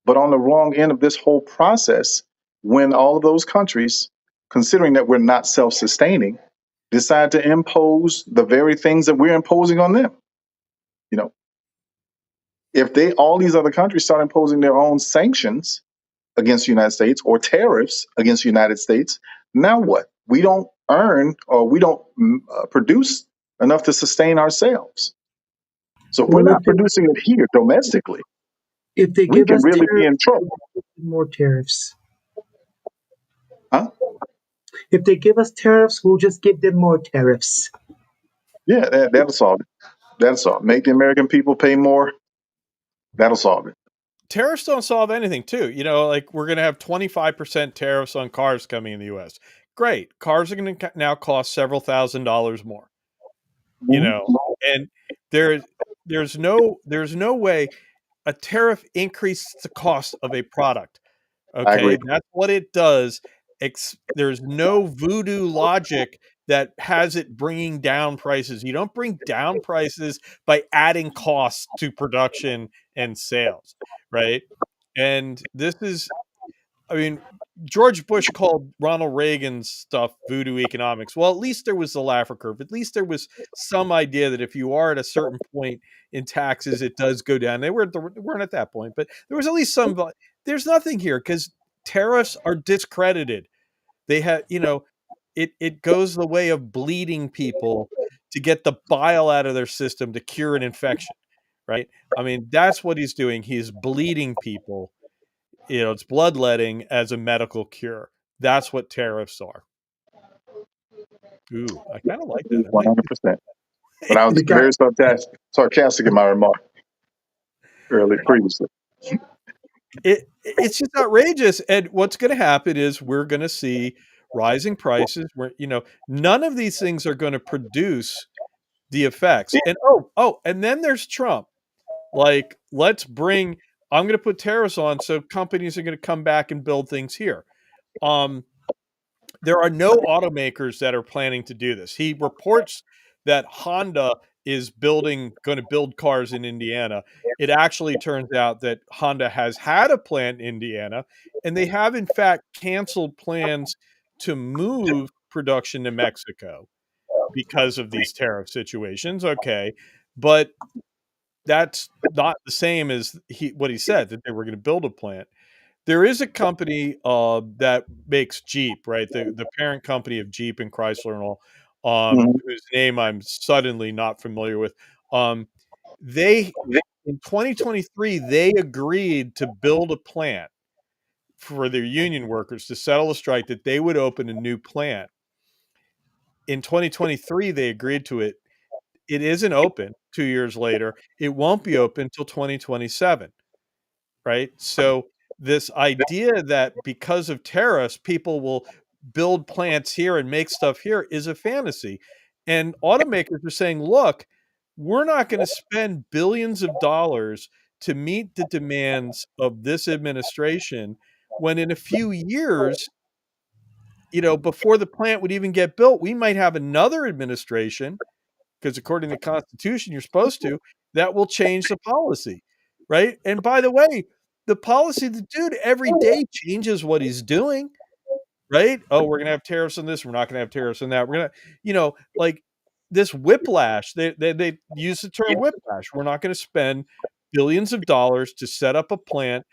but on the wrong end of this whole process when all of those countries, considering that we're not self sustaining, decide to impose the very things that we're imposing on them. You know, if all these other countries start imposing their own sanctions against the United States or tariffs against the United States, now what? We don't earn or we don't produce enough to sustain ourselves. So if we're Well, not producing it here domestically, if they we give can us really be in tariffs, trouble. more tariffs. Huh? If they give us tariffs, we'll just give them more tariffs. Yeah, that'll solve it. That'll solve it. Make the American people pay more. That'll solve it. Tariffs don't solve anything, too. Like we're going to have 25% tariffs on cars coming in the US. Great. Cars are going to now cost several $1,000s more. Mhm. And there's no way a tariff increases the cost of a product. I agree. Okay, that's what it does. There's no voodoo logic that has it bringing down prices. You don't bring down prices by adding costs to production and sales, right? And this is, I mean, George Bush called Ronald Reagan's stuff voodoo economics. Well, at least there was the Laffer curve. At least there was some idea that if you are at a certain point in taxes, it does go down. Weren't at that point, but there was at least some. There's nothing here because tariffs are discredited. They have, it goes the way of bleeding people to get the bile out of their system to cure an infection, right? I mean, that's what he's doing. He's bleeding people. It's bloodletting as a medical cure. That's what tariffs are. Ooh, I kind of like that. I might. 100%. But I was We got very sarcastic in my remark previously. It's just outrageous. And what's going to happen is we're going to see rising prices. Where none of these things are going to produce the effects. And and then there's Trump. Like, I'm going to put tariffs on, so companies are going to come back and build things here. There are no automakers that are planning to do this. He reports that Honda is going to build cars in Indiana. It actually turns out that Honda has had a plant in Indiana, and they have in fact canceled plans to move production to Mexico because of these tariff situations. Okay, but that's not the same as what he said, that they were going to build a plant. There is a company that makes Jeep, right? The parent company of Jeep and Chrysler and all, Mhm. whose name I'm suddenly not familiar with. They in 2023 they agreed to build a plant for their union workers to settle a strike, that they would open a new plant. In 2023 they agreed to it. It isn't open 2 years later. It won't be open until 2027. Right? So this idea that because of tariffs, people will build plants here and make stuff here is a fantasy. And automakers are saying, look, we're not going to spend billions of dollars to meet the demands of this administration when in a few years, before the plant would even get built, we might have another administration, because according to the Constitution, you're supposed to, that will change the policy, right? And by the way, the policy, the dude every day changes what he's doing, right? Oh, we're gonna have tariffs on this, we're not gonna have tariffs on that. We're gonna, like this whiplash. They use the term whiplash. We're not gonna spend billions of dollars to set up a plant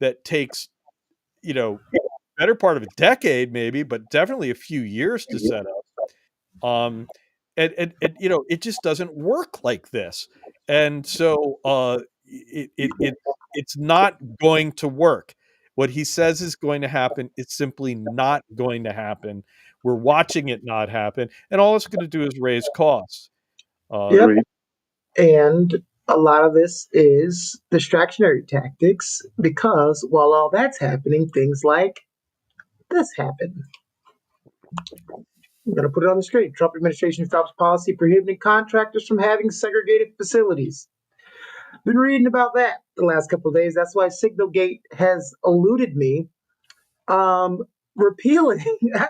that takes better part of a decade, maybe, but definitely a few years to set up. And it just doesn't work like this. And so it's not going to work. What he says is going to happen, it's simply not going to happen. We're watching it not happen, and all it's going to do is raise costs. Yep. Agreed. And a lot of this is distractionary tactics because while all that's happening, things like this happen. I'm going to put it on the screen. Trump administration stops policy prohibiting contractors from having segregated facilities. Been reading about that the last couple of days. That's why Signalgate has eluded me. Repealing,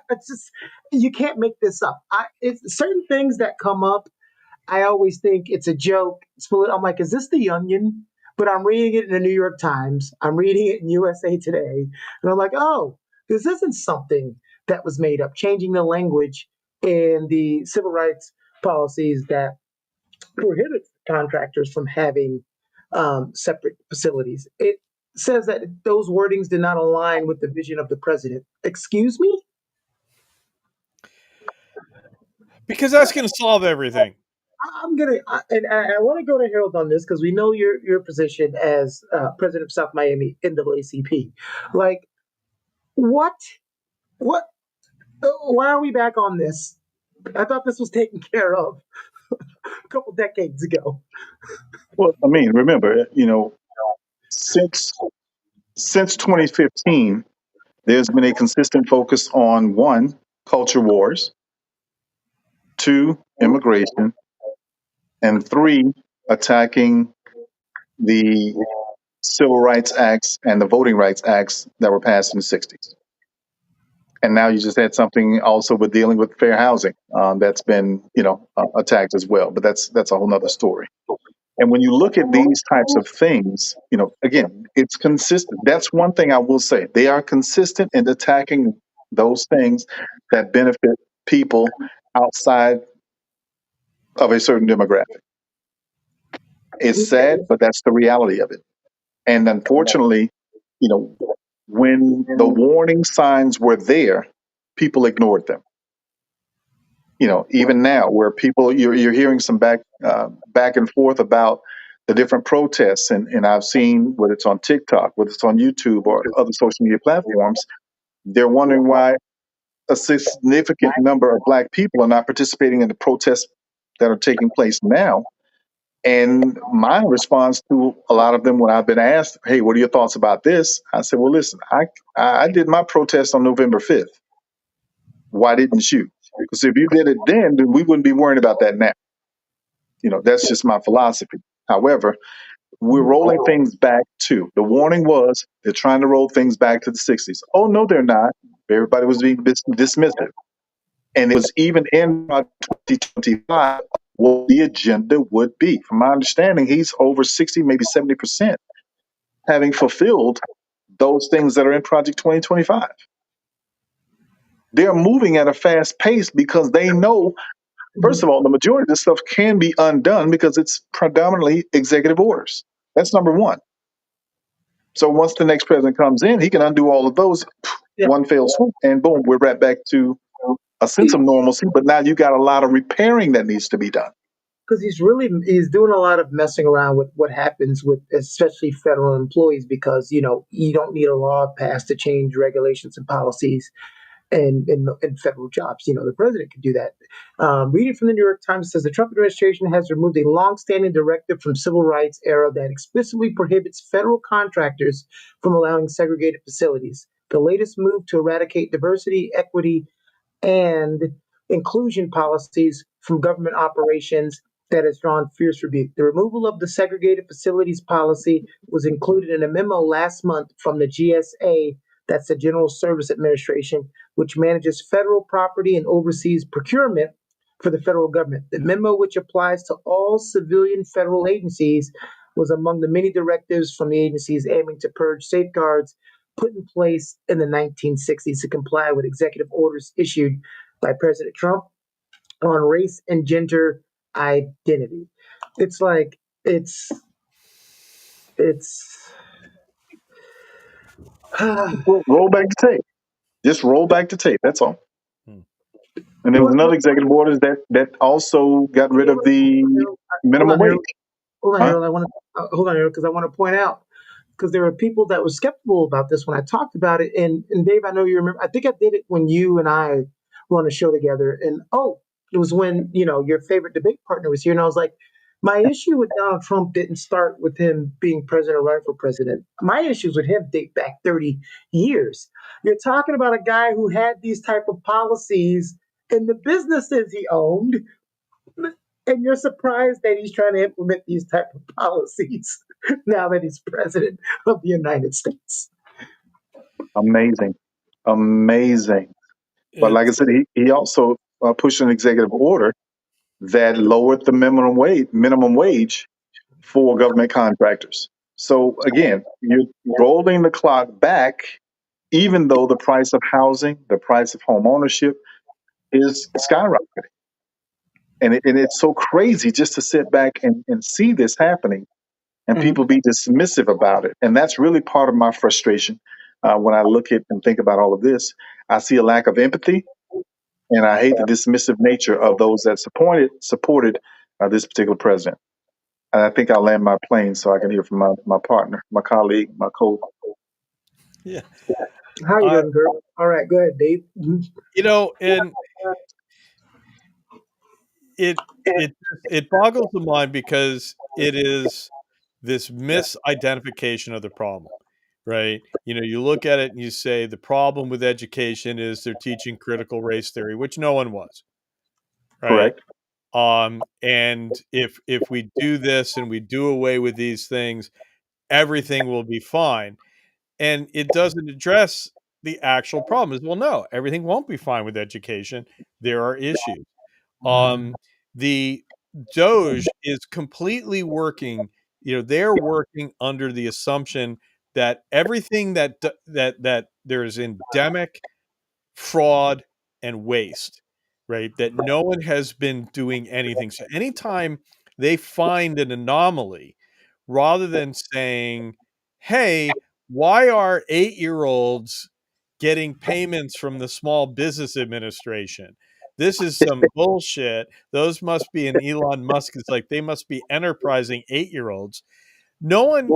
it's just you can't make this up. It's certain things that come up. I always think it's a joke. I'm like, is this the Onion? But I'm reading it in the New York Times. I'm reading it in USA Today, and I'm like, oh, this isn't something that was made up. Changing the language in the civil rights policies that prohibit contractors from having separate facilities. It says that those wordings did not align with the vision of the president. Excuse me? Because that's going to solve everything. And I want to go to Harold on this because we know your position as president of South Miami NAACP. Like, what? What? Why are we back on this? I thought this was taken care of a couple decades ago. Well, I mean, remember, since 2015, there's been a consistent focus on one, culture wars, two, immigration, and three, attacking the Civil Rights Acts and the Voting Rights Acts that were passed in the 60s. And now you just had something also with dealing with fair housing that's been, attacked as well. But that's a whole nother story. And when you look at these types of things, again, it's consistent. That's one thing I will say. They are consistent in attacking those things that benefit people outside of a certain demographic. It's sad, but that's the reality of it. And unfortunately, you know, when the warning signs were there, people ignored them. Even now, where people you're hearing some back and forth about the different protests, and I've seen whether it's on TikTok, whether it's on YouTube or other social media platforms, they're wondering why a significant number of Black people are not participating in the protests that are taking place now. And my response to a lot of them when I've been asked, "Hey, what are your thoughts about this?" I said, "Well, listen, I did my protest on November 5th. Why didn't you? Because if you did it then we wouldn't be worrying about that now." That's just my philosophy. However, we're rolling things back to the warning was they're trying to roll things back to the 60s. Oh, no, they're not. Everybody was being dismissive. And it was even in 2025 what the agenda would be. From my understanding, he's over 60, maybe 70%, having fulfilled those things that are in Project 2025. They're moving at a fast pace because they know, first of all, the majority of this stuff can be undone because it's predominantly executive orders. That's number one. So once the next president comes in, he can undo all of those, one fell swoop, and boom, we're right back to a sense of normalcy. But now you got a lot of repairing that needs to be done. Because he's doing a lot of messing around with what happens with especially federal employees because you don't need a law passed to change regulations and policies in federal jobs. The president can do that. Reading from the New York Times says the Trump administration has removed a longstanding directive from civil rights era that explicitly prohibits federal contractors from allowing segregated facilities. The latest move to eradicate diversity, equity, and inclusion policies from government operations that has drawn fierce rebuke. The removal of the segregated facilities policy was included in a memo last month from the GSA, that's the General Service Administration, which manages federal property and oversees procurement for the federal government. The memo, which applies to all civilian federal agencies, was among the many directives from the agencies aiming to purge safeguards put in place in the 1960s to comply with executive orders issued by President Trump on race and gender identity. It's like it's Roll back the tape. Just roll back the tape. That's all. Hmm. And there was another executive order that also got rid of the Hold minimum on, wage. Harold. Hold on, Huh? Harold. I want to hold on, Harold, because I want to point out because there were people that were skeptical about this when I talked about it. And Dave, I know you remember. I think I did it when you and I were on a show together. And it was when your favorite debate partner was here, and I was like, my issue with Donald Trump didn't start with him being president or running for president. My issues with him date back 30 years. You're talking about a guy who had these type of policies in the businesses he owned, and you're surprised that he's trying to implement these type of policies now that he's president of the United States. Amazing. Amazing. But like I It's said, he also pushed an executive order that lowered the minimum wage for government contractors. So again, you're rolling the clock back, even though the price of housing, the price of home ownership is skyrocketing. And it's so crazy just to sit back and see this happening and Mhm. people be dismissive about it. And that's really part of my frustration when I look at and think about all of this. I see a lack of empathy, and I hate the dismissive nature of those that supported this particular president. And I think I'll land my plane so I can hear from my partner, my colleague, my co. yeah. How you I doing, girl? All right, go ahead, Dave. Mhm. and it it boggles the mind because it is this misidentification of the problem, right? You look at it and you say the problem with education is they're teaching critical race theory, which no one was, right? Correct. And if we do this and we do away with these things, everything will be fine. And it doesn't address the actual problem. Is well, no, everything won't be fine with education. There are issues. Um, the Doge is completely working. They're working under the assumption that everything that there is endemic fraud and waste, right? That no one has been doing anything. So anytime they find an anomaly, rather than saying, "Hey, why are 8-year-olds getting payments from the Small Business Administration? This is some bullshit. Those must be," and Elon Musk is like, they must be enterprising 8-year-olds. No one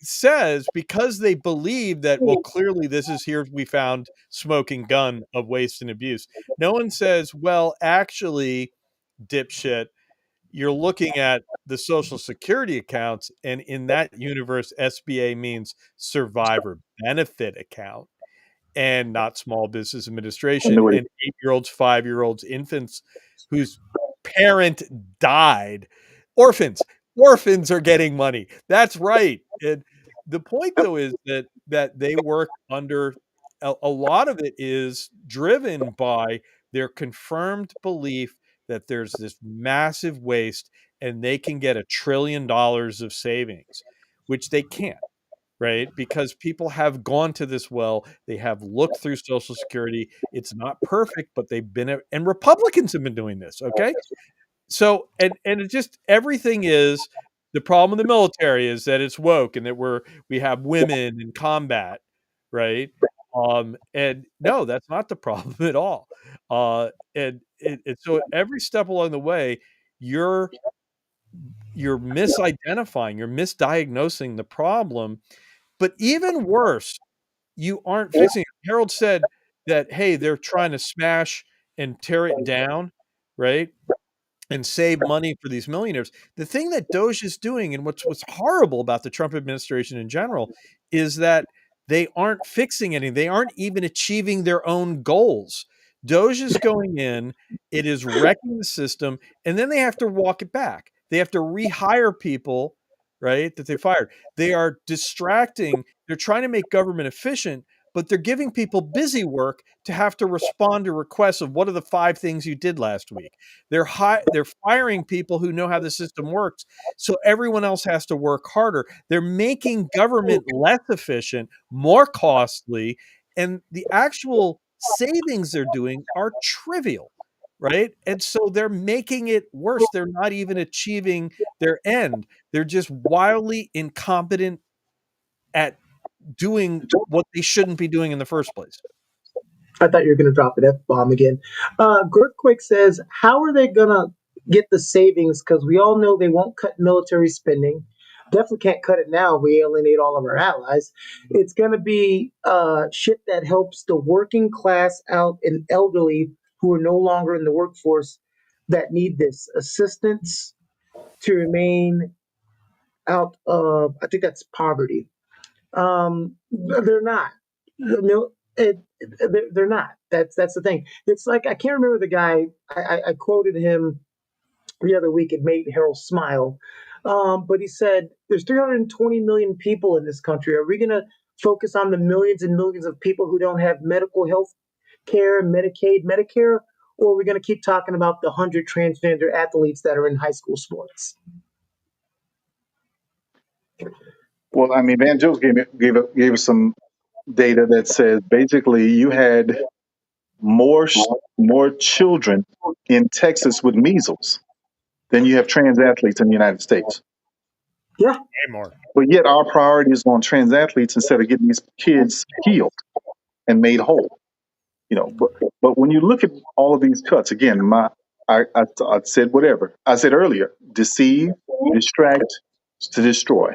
says, because they believe that, well, clearly this is here we found smoking gun of waste and abuse. No one says, well, actually, dipshit, you're looking at the social security accounts, and in that universe, SBA means survivor benefit account and not Small Business I Administration. knew it. And 8-year-olds, 5-year-olds, infants whose parent died, orphans. Orphans are getting money. That's right. And the point, though, is that they work under a lot of it is driven by their confirmed belief that there's this massive waste and they can get $1 trillion of savings, which they can't, right? Because people have gone to this well, they have looked through Social Security. It's not perfect, but they've been, and Republicans have been doing this. Okay, so and it just everything is the problem with the military is that it's woke and that we have women in combat, right? And no, that's not the problem at all. And so every step along the way, you're you're misidentifying, you're misdiagnosing the problem, but even worse, you aren't fixing it. Harold said that, hey, they're trying to smash and tear it down, right? And save money for these millionaires. The thing that Doge is doing, and what's horrible about the Trump administration in general, is that they aren't fixing anything. They aren't even achieving their own goals. Doge is going in, it is wrecking the system, and then they have to walk it back. They have to rehire people, right, that they fired. They are distracting. They're trying to make government efficient, but they're giving people busy work to have to respond to requests of what are the 5 things you did last week. They're firing people who know how the system works, so everyone else has to work harder. They're making government less efficient, more costly, and the actual savings they're doing are trivial, right? And so they're making it worse. They're not even achieving their end. They're just wildly incompetent at doing what they shouldn't be doing in the first place. I thought you were going to drop an F bomb again. Quick says, how are they going to get the savings? Because we all know they won't cut military spending. Definitely can't cut it now. We alienate all of our allies. It's going to be shit that helps the working class out and elderly who are no longer in the workforce that need this assistance to remain out of, I think that's poverty. They're not. They're not. That's the thing. It's like I can't remember the guy. I quoted him the other week. It made Harold smile. But he said, "There's 320 million people in this country. Are we going to focus on the millions and millions of people who don't have medical health care, Medicaid, Medicare, or are we going to keep talking about the 100 transgender athletes that are in high school sports?" Well, I mean, Van Jones gave us some data that says basically you had more children in Texas with measles than you have trans athletes in the United States. Yeah. Way more. But yet our priority is on trans athletes instead of getting these kids healed and made whole. But when you look at all of these cuts, again, I said whatever. I said earlier, deceive, distract, to destroy.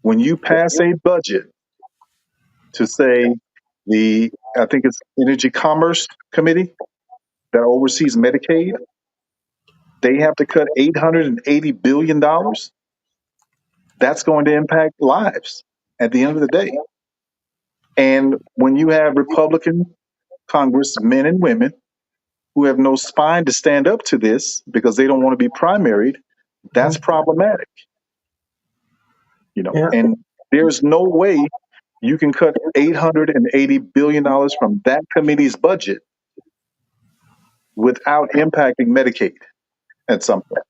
When you pass a budget to say I think it's Energy Commerce Committee that oversees Medicaid, they have to cut $880 billion. That's going to impact lives at the end of the day. And when you have Republican Congress men and women who have no spine to stand up to this because they don't want to be primaried, that's problematic. Yeah. And there's no way you can cut $880 billion from that committee's budget without impacting Medicaid at some point.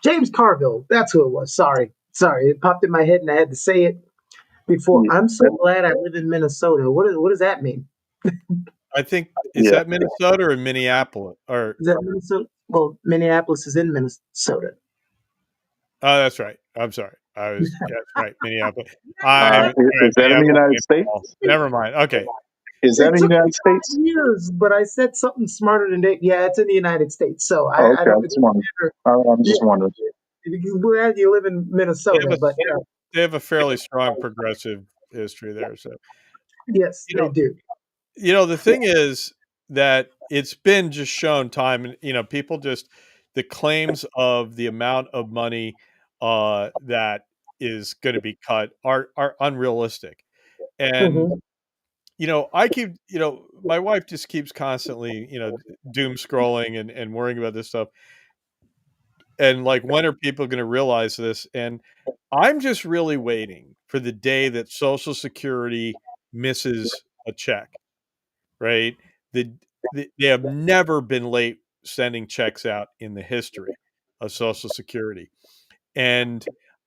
James Carville, that's who it was. Sorry. It popped in my head and I had to say it before. Yeah. I'm so glad I live in Minnesota. What does that mean? I think is that Minnesota or Minneapolis or Is that Minnesota? Well, Minneapolis is in Minnesota. oh, that's right. I'm sorry. That's right. Minneapolis. Is that in the United States? Never mind. Okay. Is that in the took United me States? 5 years, but I said something smarter than Dave. Yeah, it's in the United States. So Okay, I don't. I'm just wondering. Glad you live in Minnesota, but They have a fairly strong progressive history there. So yes, they do. The thing is that it's been just shown time, and people just the claims of the amount of money that is going to be cut are unrealistic, and I keep my wife just keeps constantly doom scrolling and worrying about this stuff, and like when are people going to realize this? And I'm just really waiting for the day that Social Security misses a check. Right? They have never been late sending checks out in the history of Social Security. And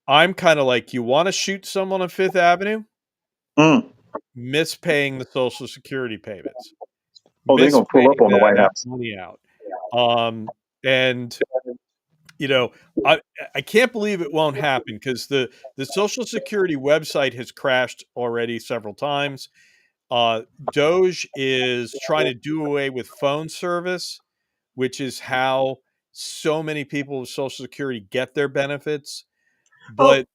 I'm kind of like, you want to shoot someone on Fifth Avenue? Miss paying the Social Security payments. Oh, they're going to pull up on the White House. Money out. And I can't believe it won't happen because the Social Security website has crashed already several times. Doge is trying to do away with phone service, which is how so many people with Social Security get their benefits. But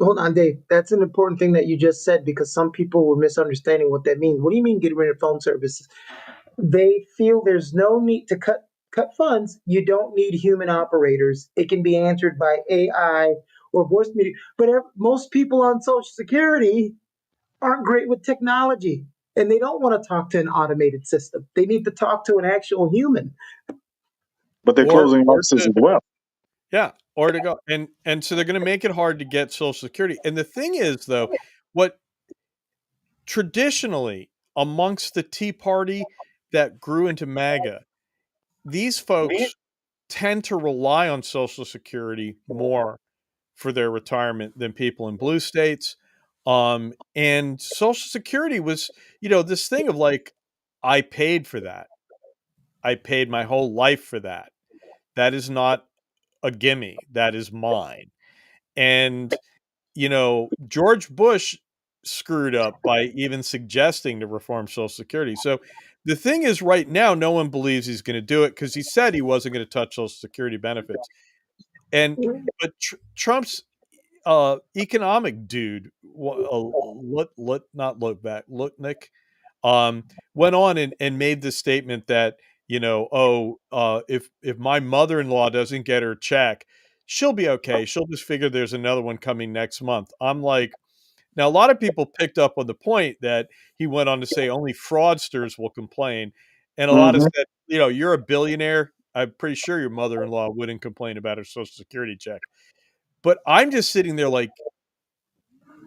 hold on, Dave. That's an important thing that you just said because some people were misunderstanding what that means. What do you mean getting rid of phone services? They feel there's no need to cut funds. You don't need human operators. It can be answered by AI or voice media. But most people on Social Security aren't great with technology and they don't want to talk to an automated system. They need to talk to an actual human. But they're closing offices as well. Yeah, or to go and so they're going to make it hard to get Social Security. And the thing is, though, what traditionally amongst the Tea Party that grew into MAGA, these folks tend to rely on Social Security more for their retirement than people in blue states. And Social Security was, this thing of like, I paid for that. I paid my whole life for that. That is not a gimme. That is mine. And, George Bush screwed up by even suggesting to reform Social Security. So the thing is, right now, no one believes he's going to do it because he said he wasn't going to touch Social Security benefits. And but Trump's economic dude, not look back, Lutnick, went on and made the statement that, if my mother-in-law doesn't get her check, she'll be okay. She'll just figure there's another one coming next month. I'm like, now a lot of people picked up on the point that he went on to say only fraudsters will complain, and a lot of Mm-hmm. said, you're a billionaire. I'm pretty sure your mother-in-law wouldn't complain about her Social Security check. But I'm just sitting there like,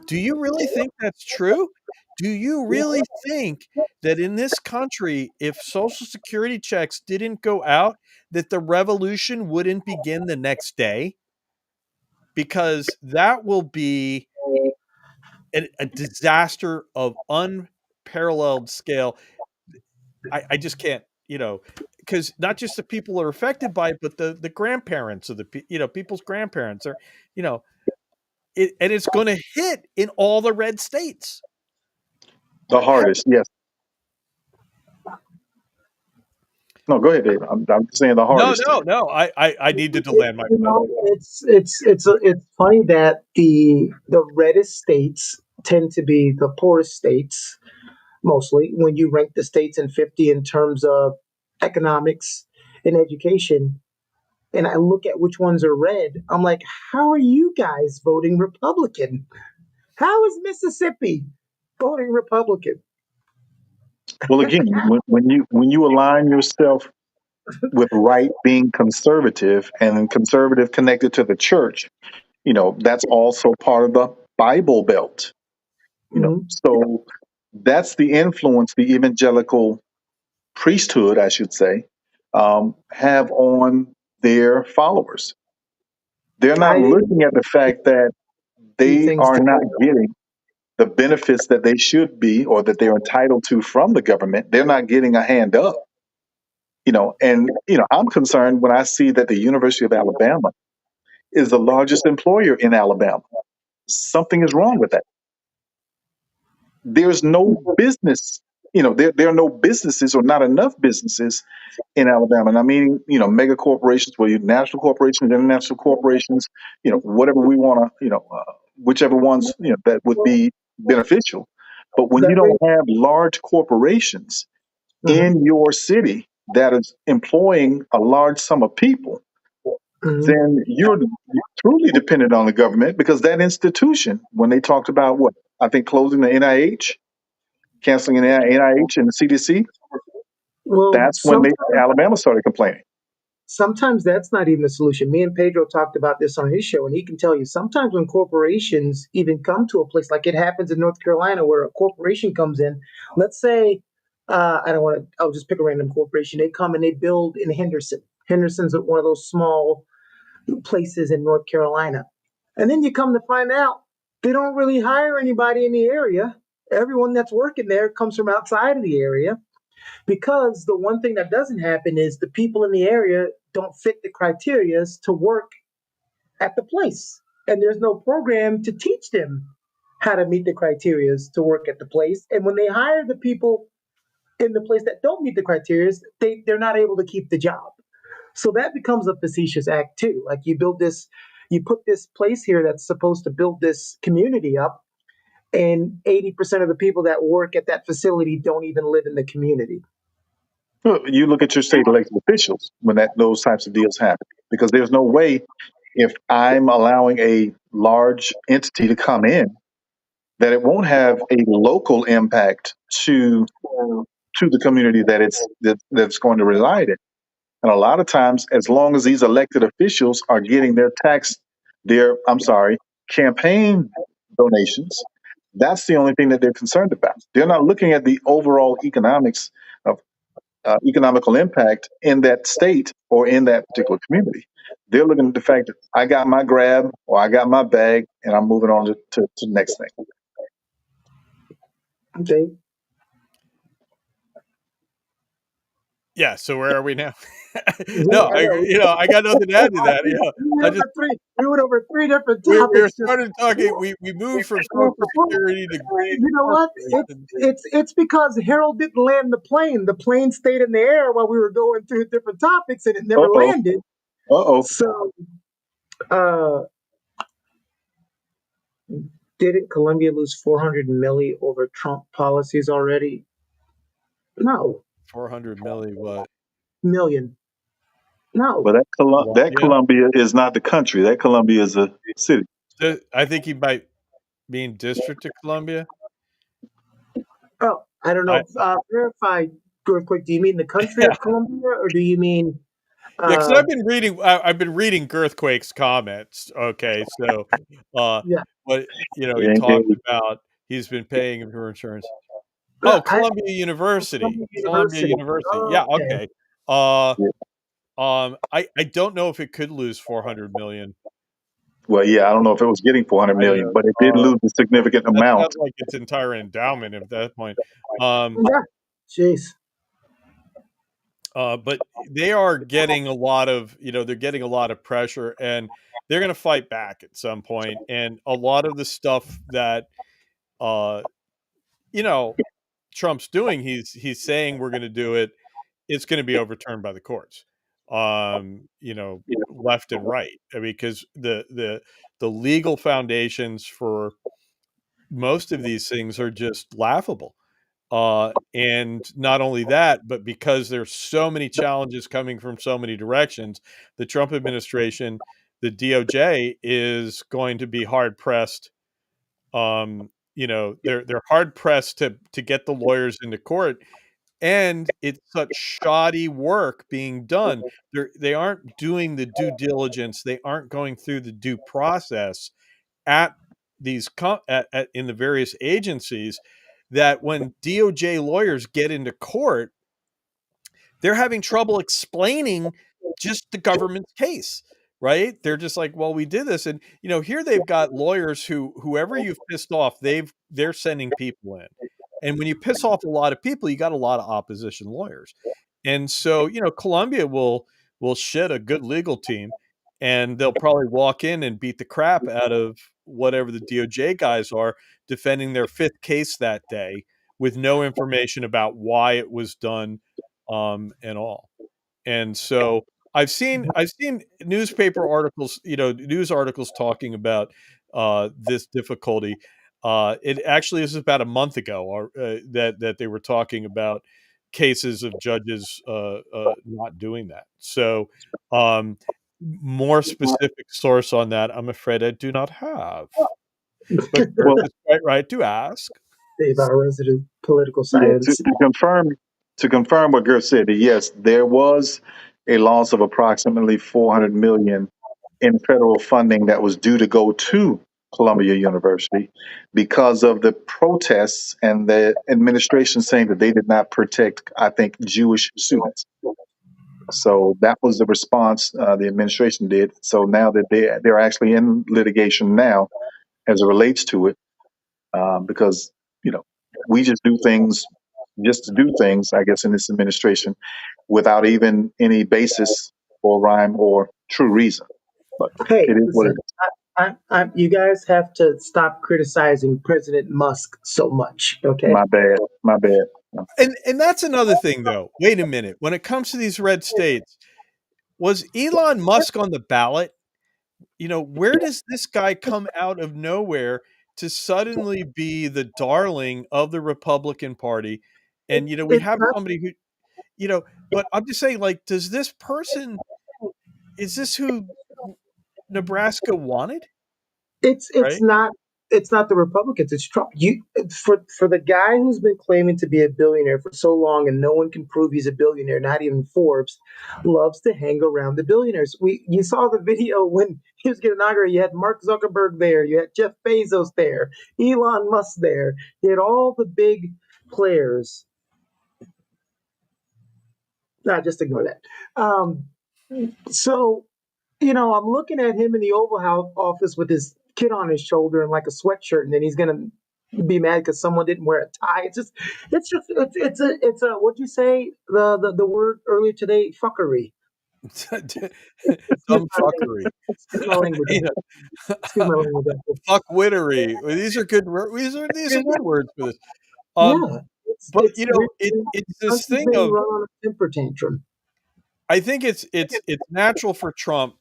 do you really think that's true? Do you really think that in this country, if Social Security checks didn't go out, that the revolution wouldn't begin the next day? Because that will be a disaster of unparalleled scale. I just can't, because not just the people are affected by it, but the grandparents of people's grandparents are, you know, and it's going to hit in all the red states. The hardest, yes. No, go ahead, Dave. I'm saying the No, hardest. no, no. I needed to land my plane. It's funny that the reddest states tend to be the poorest states mostly when you rank the states in 50 in terms of economics and education. And I look at which ones are red. I'm like, how are you guys voting Republican? How is Mississippi voting Republican? Well, again, when you align yourself with right being conservative and conservative connected to the church, that's also part of the Bible Belt. Mhm. So that's the influence the evangelical priesthood, I should say, have on their followers. They're not I looking at the fact that do they things are to not getting the benefits that they should be or that they're entitled to from the government. They're not getting a hand up. I'm concerned when I see that the University of Alabama is the largest employer in Alabama. Something is wrong with that. There's no business, there are no businesses or not enough businesses in Alabama. And I mean, mega corporations, whether you're national corporations, international corporations, whatever we want to, whichever ones, that would be beneficial. But when you that don't rate. have large corporations Mhm, in your city that is employing a large sum of people, mhm. then you're truly dependent on the government because that institution, when they talked about what I think closing the NIH, canceling the NIH and the CDC, Well, that's when Alabama started complaining. sometimes that's not even a solution. Me and Pedro talked about this on his show, and he can tell you sometimes when corporations even come to a place like it happens in North Carolina, where a corporation comes in, let's say, I don't want to, I'll just pick a random corporation. They come and they build in Henderson. Henderson's one of those small places in North Carolina. And then you come to find out they don't really hire anybody in the area. Everyone that's working there comes from outside of the area. Because the one thing that doesn't happen is the people in the area don't fit the criterias to work at the place. And there's no program to teach them how to meet the criterias to work at the place. And when they hire the people in the place that don't meet the criterias, they're not able to keep the job. So that becomes a facetious act too. Like you put this place here that's supposed to build this community up, and 80% of the people that work at that facility don't even live in the community. Well, you look at your state elected officials when those types of deals happen, because there's no way if I'm allowing a large entity to come in that it won't have a local impact to the community that's going to reside in. And a lot of times, as long as these elected officials are getting their campaign donations, that's the only thing that they're concerned about. They're not looking at the overall economics of economical impact in that state or in that particular community. They're looking at the fact that I got my grab or I got my bag and I'm moving on to the next thing. Okay. Yeah. So where are we now? Yeah, No, I know. I got nothing to add to that. I just We went over three different we were topics. Just started talking. We moved from social security to you know what? corporations. It's because Harold didn't land the plane. The plane stayed in the air while we were going through different topics, and it Uh never oh. landed. Uh oh. So, uh, didn't Colombia lose 400 milli over Trump policies already? No, 400 milli. What? million. No. But that Colombia? Columbia is not the country. That Columbia is a city. I think he might mean District of Columbia. Oh, I don't I know. Verify real quick. Do you mean the country of Colombia, or do you mean? Yeah, because Uh, I've been reading Girthquake's comments. Okay, so, uh, yeah. but he And talked about he's been paying for insurance. Yeah, Oh, Columbia University, Columbia University. Yeah, Okay. okay. Uh, yeah. I don't know if it could lose 400 million. Well, yeah, I don't know if it was getting 400 I million, but it did lose a significant That sounds amount. like its entire endowment at that point. Um, Yeah. Jeez. but they are getting a lot of, they're getting a lot of pressure, and they're going to fight back at some point. And a lot of the stuff that, uh, you know, Trump's doing, he's saying we're going to do it. It's going to be overturned by the courts, left and right. I mean, because the legal foundations for most of these things are just laughable. And not only that, but because there's so many challenges coming from so many directions, the Trump administration, the DOJ is going to be hard pressed. They're hard pressed to get the lawyers into court, and it's such shoddy work being done. They aren't doing the due diligence. They aren't going through the due process at in the various agencies, that when DOJ lawyers get into court, they're having trouble explaining just the government's case, right? They're just like, well, we did this. And, here they've got lawyers whoever you've pissed off, they're sending people in. And when you piss off a lot of people, you got a lot of opposition lawyers. And so, Columbia will shit a good legal team, and they'll probably walk in and beat the crap out of whatever the DOJ guys are defending their fifth case that day, with no information about why it was done, and all. And so I've seen newspaper articles, news articles talking about this difficulty. It actually is about a month ago, or that they were talking about cases of judges not doing that. So, more specific source on that, I'm afraid I do not have. But Girth Well, is quite right to ask. Dave, our resident political yeah, science. to confirm what Gerth said, yes, there was a loss of approximately 400 million in federal funding that was due to go to Columbia University because of the protests and the administration saying that they did not protect, I think, Jewish students. So that was the response the administration did. So now that they're actually in litigation now as it relates to it, because we just do things just to do things, I guess, in this administration without even any basis or rhyme or true reason. But Hey, it is what it listen, is. you guys have to stop criticizing President Musk so much. Okay. My bad. My bad. No. And that's another thing, though. Wait a minute. When it comes to these red states, was Elon Musk on the ballot? Where does this guy come out of nowhere to suddenly be the darling of the Republican Party? And, we It's have not. somebody who, but I'm just saying, like, is this who Nebraska wanted? It's Right? not. It's not the Republicans. It's Trump. For the guy who's been claiming to be a billionaire for so long, and no one can prove he's a billionaire. Not even Forbes loves to hang around the billionaires. You saw the video when he was getting inaugurated. You had Mark Zuckerberg there. You had Jeff Bezos there. Elon Musk there. You had all the big players. Nah, just ignore that. So I'm looking at him in the Oval House office with his kid on his shoulder and like a sweatshirt, and then he's gonna be mad because someone didn't wear a tie. It's a what'd you say the word earlier today? Fuckery. Excuse Dumb my language. fuckery. Excuse my language. Yeah, Excuse my language. fuckwittery. Well, these are good. These are good words for this. Um, Yeah, but it's it's this country's thing being of run on a temper tantrum. I think it's natural for Trump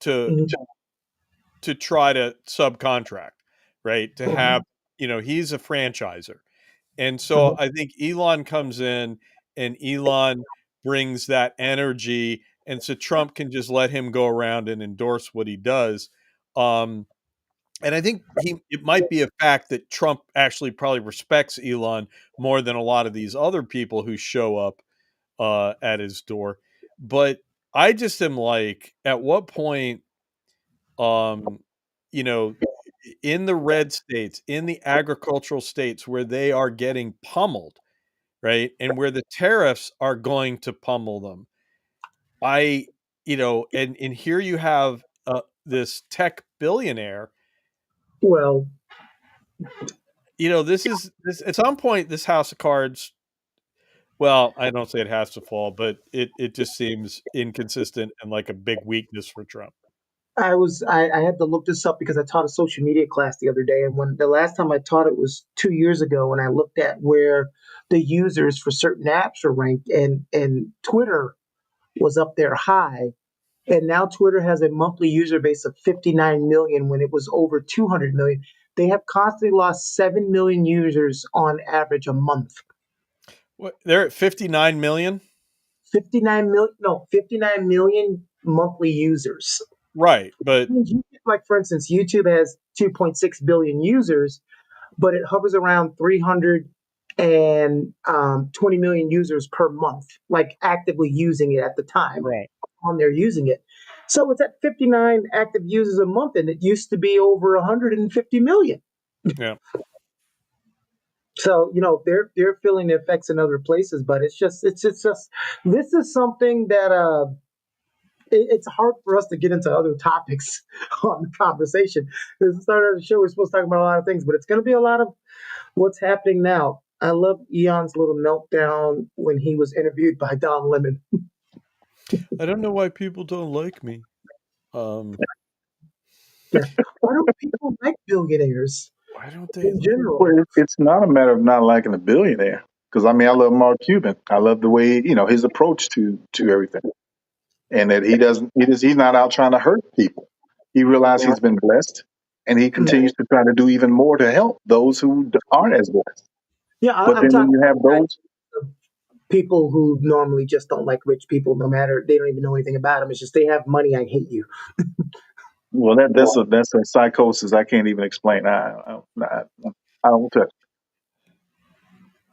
to Mhm. try to subcontract, right? To Mhm. have he's a franchiser, and so Mhm. I think Elon comes in and Elon brings that energy, and so Trump can just let him go around and endorse what he does. Um, and I think it might be a fact that Trump actually probably respects Elon more than a lot of these other people who show up at his door. But I just am like, at what point, um, you know, in the red states, in the agricultural states where they are getting pummeled, right, and where the tariffs are going to pummel them, and here you have this tech billionaire. Well, This is this at some point this house of cards. Well, I don't say it has to fall, but it just seems inconsistent and like a big weakness for Trump. I had to look this up because I taught a social media class the other day, and when the last time I taught it was 2 years ago, and I looked at where the users for certain apps are ranked, and Twitter was up there high, and now Twitter has a monthly user base of 59 million when it was over 200 million. They have constantly lost 7 million users on average a month. What, they're at 59 million? 59 million, no, 59 million monthly users. Right, but Like, for instance, YouTube has 2.6 billion users, but it hovers around 320 million users per month, like actively using it at the time right. on there using it. So it's at 59 active users a month, and it used to be over 150 million. Yeah. So they're feeling the effects in other places, but it's just this is something that it's hard for us to get into other topics on the conversation. This is the start of the show. We're supposed to talk about a lot of things, but it's going to be a lot of what's happening now. I love Eon's little meltdown when he was interviewed by Don Lemon. I don't know why people don't like me. Yeah. Why don't people like billionaires Why don't they in like general? Well, it's not a matter of not liking a billionaire, because I mean I love Mark Cuban. I love the way his approach to everything, and that he's not out trying to hurt people. He realized he's been blessed, and he Yeah, continues to try to do even more to help those who aren't as blessed. yeah, But I'm then when talking you have about those, people who normally just don't like rich people, no matter they don't even know anything about them. It's just they have money. I hate you. well, that's a psychosis I can't even explain. I don't touch.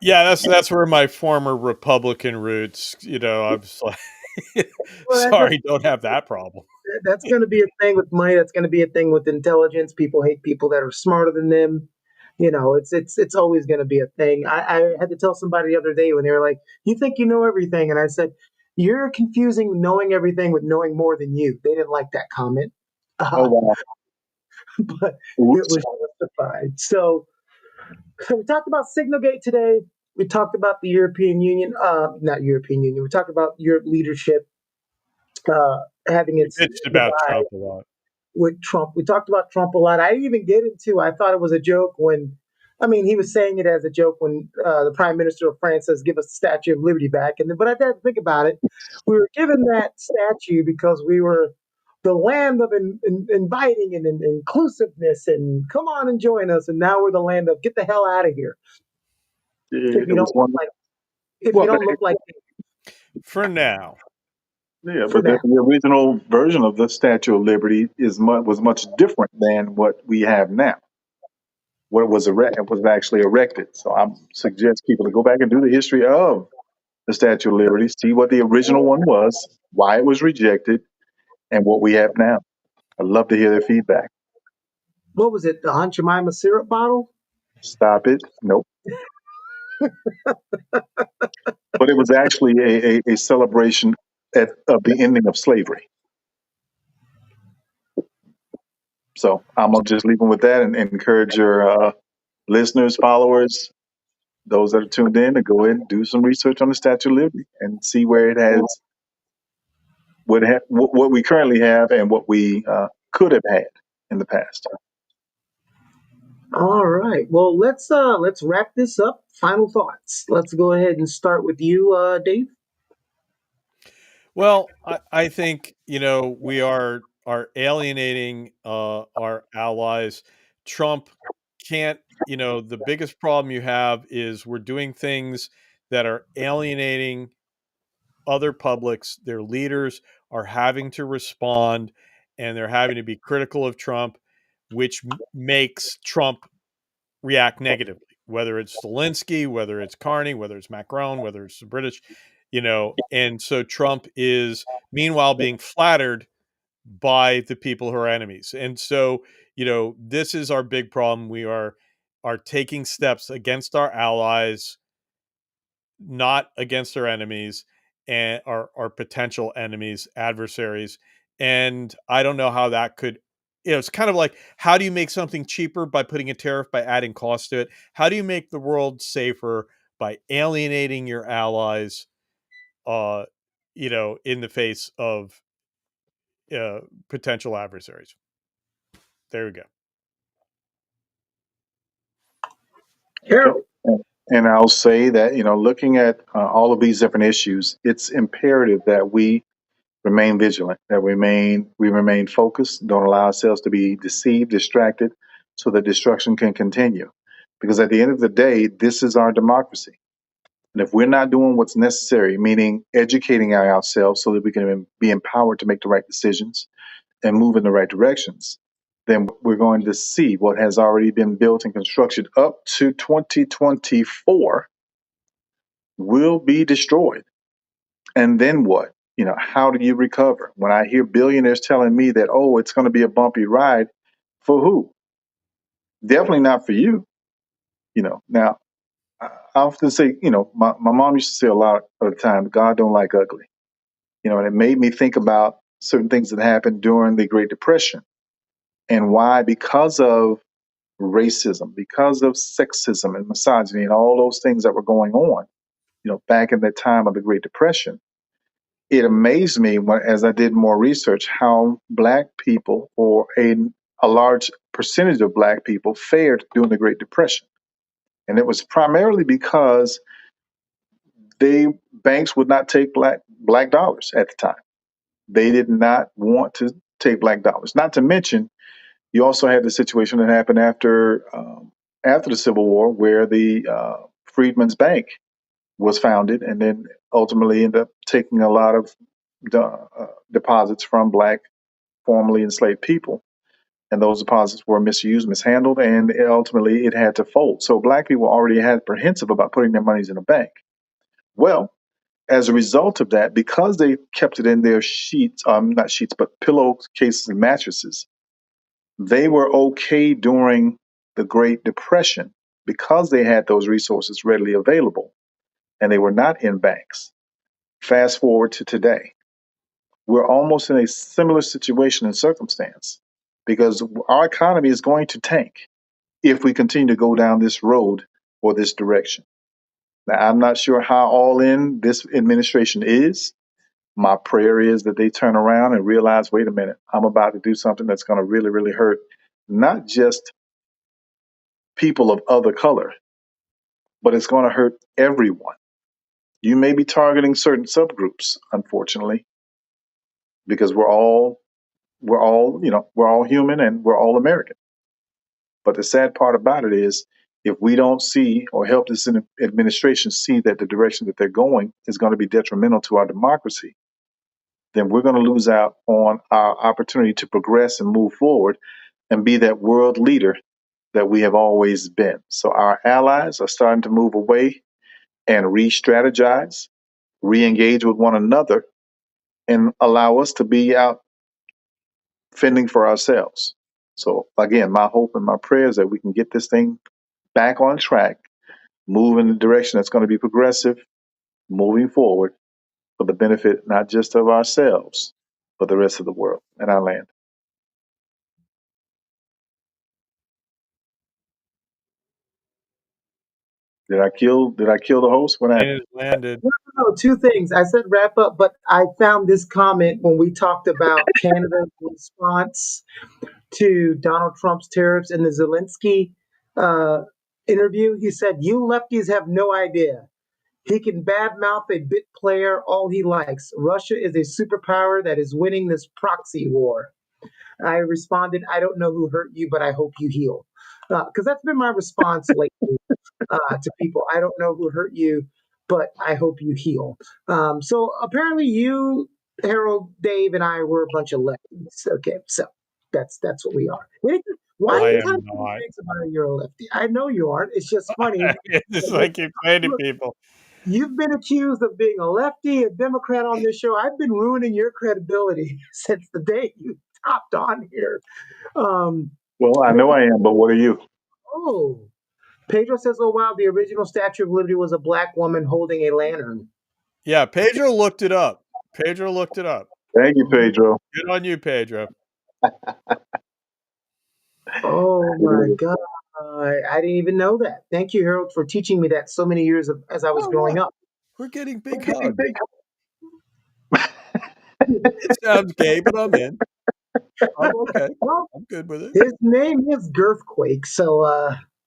Yeah, that's where my former Republican roots, I was like, Well, sorry, don't have that problem. that's going to be a thing with money. That's going to be a thing with intelligence. People hate people that are smarter than them. It's always going to be a thing. I had to tell somebody the other day when they were like, "You think you know everything?" And I said, "You're confusing knowing everything with knowing more than you." They didn't like that comment, Oh wow, but it oops. was justified. So we talked about Signalgate today. We talked about the European Union, not European Union. We talked about Europe leadership having We its bitched about divide Trump a lot. with Trump. We talked about Trump a lot. I didn't even get into. I thought it was a joke when, I mean, he was saying it as a joke when the Prime Minister of France says, "Give us the Statue of Liberty back." But I had to think about it. We were given that statue because we were the land of inviting and inclusiveness, and come on and join us. And now we're the land of get the hell out of here. If you It was don't look one. like, if you Well, don't look like For now. yeah, for but now. the original version of the Statue of Liberty was much different than what we have now. What it was actually erected. So I suggest people to go back and do the history of the Statue of Liberty, see what the original one was, why it was rejected, and what we have now. I'd love to hear their feedback. What was it? The Aunt Jemima syrup bottle? Stop it. Nope. But it was actually a celebration of the ending of slavery. So I'm gonna just leave them with that and encourage your listeners, followers, those that are tuned in, to go in and do some research on the Statue of Liberty and see where it has what we currently have and what we could have had in the past. All right. Well, let's wrap this up. Final thoughts. Let's go ahead and start with you, Dave. Well, I think we are alienating our allies. Trump can't. The biggest problem you have is we're doing things that are alienating other publics. Their leaders are having to respond, and they're having to be critical of Trump, which makes Trump react negatively. Whether it's Zelensky, whether it's Carney, whether it's Macron, whether it's the British, and so Trump is meanwhile being flattered by the people who are enemies. And so, this is our big problem. We are taking steps against our allies, not against our enemies and our potential enemies, adversaries. And I don't know how that could, it's kind of like, how do you make something cheaper? By putting a tariff, by adding cost to it? How do you make the world safer? By alienating your allies, uh, in the face of potential adversaries. There we go. Harold. And I'll say that, looking at all of these different issues, it's imperative that we remain vigilant, that we remain focused, don't allow ourselves to be deceived, distracted, so that destruction can continue. Because at the end of the day, this is our democracy. And if we're not doing what's necessary, meaning educating ourselves so that we can be empowered to make the right decisions and move in the right directions, then we're going to see what has already been built and constructed up to 2024 will be destroyed. And then what? How do you recover? When I hear billionaires telling me that, oh, it's going to be a bumpy ride, for who? Definitely not for you. Now, I often say, my mom used to say a lot of the time, God don't like ugly. And it made me think about certain things that happened during the Great Depression and why, because of racism, because of sexism and misogyny and all those things that were going on, back in that time of the Great Depression, it amazed me as I did more research how Black people, or a large percentage of Black people, fared during the Great Depression. And it was primarily because banks would not take black dollars at the time. They did not want to take black dollars. Not to mention, you also had the situation that happened after the Civil War, where the Freedmen's Bank was founded, and then ultimately ended up taking a lot of deposits from black formerly enslaved people. And those deposits were misused, mishandled, and ultimately it had to fold. So black people already had apprehensive about putting their monies in a bank. Well, as a result of that, because they kept it in their sheets, not sheets, but pillowcases and mattresses, they were okay during the Great Depression because they had those resources readily available and they were not in banks. Fast forward to today, we're almost in a similar situation and circumstance because our economy is going to tank if we continue to go down this road or this direction. Now, I'm not sure how all in this administration is. My prayer is that they turn around and realize, wait a minute, I'm about to do something that's going to really, really hurt not just people of other color, but it's going to hurt everyone. You may be targeting certain subgroups, unfortunately, because we're all human and we're all American. But the sad part about it is, if we don't see or help this administration see that the direction that they're going is going to be detrimental to our democracy, then we're going to lose out on our opportunity to progress and move forward and be that world leader that we have always been. So our allies are starting to move away and re-strategize, re-engage with one another, and allow us to be out fending for ourselves. So again, my hope and my prayer is that we can get this thing back on track, move in the direction that's going to be progressive, moving forward for the benefit not just of ourselves, but the rest of the world and our land. Did I kill the host? What And happened? it landed. No, two things. I said wrap up, but I found this comment when we talked about Canada's response to Donald Trump's tariffs in the Zelensky uh, interview. He said, "You lefties have no idea. He can badmouth a bit player all he likes. Russia is a superpower that is winning this proxy war." I responded, "I don't know who hurt you, but I hope you heal." Because that's been my response lately to people. I don't know who hurt you, but I hope you heal. So apparently, you, Harold, Dave, and I were a bunch of lefties. Okay, so that's what we are. Why I anytime am someone not. thinks about it, you're a lefty? I know you aren't. It's just funny. It's like keep saying to people. You've been accused of being a lefty, a Democrat on this show. I've been ruining your credibility since the day you hopped on here. Um, Well, I know I am, but what are you? oh, Pedro says, "Oh wow, the original Statue of Liberty was a black woman holding a lantern." Yeah, Pedro looked it up. Pedro looked it up. Thank you, Pedro. Good on you, Pedro. Oh my God, I didn't even know that. Thank you, Harold, for teaching me that so many years as I was Oh, growing look, up. we're getting big hugs. It sounds gay, but I'm in. I'm okay. Well, I'm good with it. his name is Girthquake, so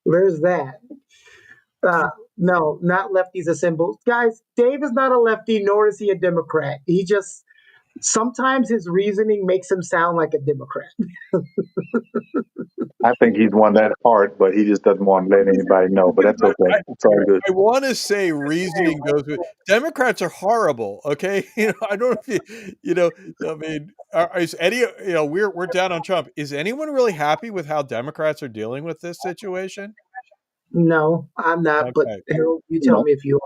there's that. No, not lefties assemble. Guys, Dave is not a lefty, nor is he a Democrat. He just sometimes his reasoning makes him sound like a Democrat. I think he's won that heart, but he just doesn't want to let anybody know. But that's okay. It's all good. I want to say reasoning goes with Democrats are horrible. Okay, I don't know if I mean, is any we're down on Trump. Is anyone really happy with how Democrats are dealing with this situation? No, I'm not. But Okay, Harold, you tell No, me if you are.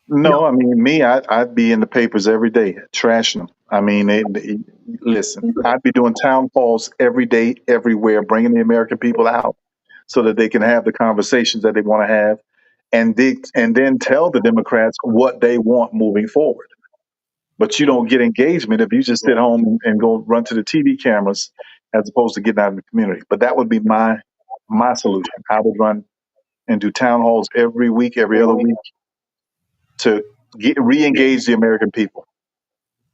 no. No, I mean, me, I'd be in the papers every day trashing them. I mean, listen, I'd be doing town halls every day, everywhere, bringing the American people out so that they can have the conversations that they want to have, and then tell the Democrats what they want moving forward. But you don't get engagement if you just sit home and go run to the TV cameras as opposed to getting out in the community. But that would be my solution. I would run and do town halls every week, every other week to re-engage the American people.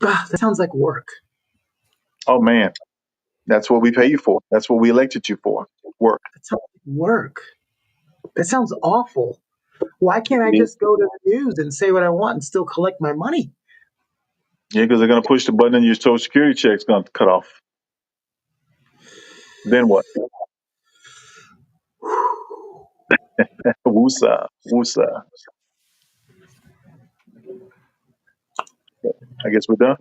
that sounds like work. Oh man, that's what we pay you for. That's what we elected you for. Work. That sounds like work. That sounds awful. Why can't I Yeah, just go to the news and say what I want and still collect my money? because they're going to push the button and your Social Security check's going to cut off. Then what? Woosa, woosa. I guess we're done.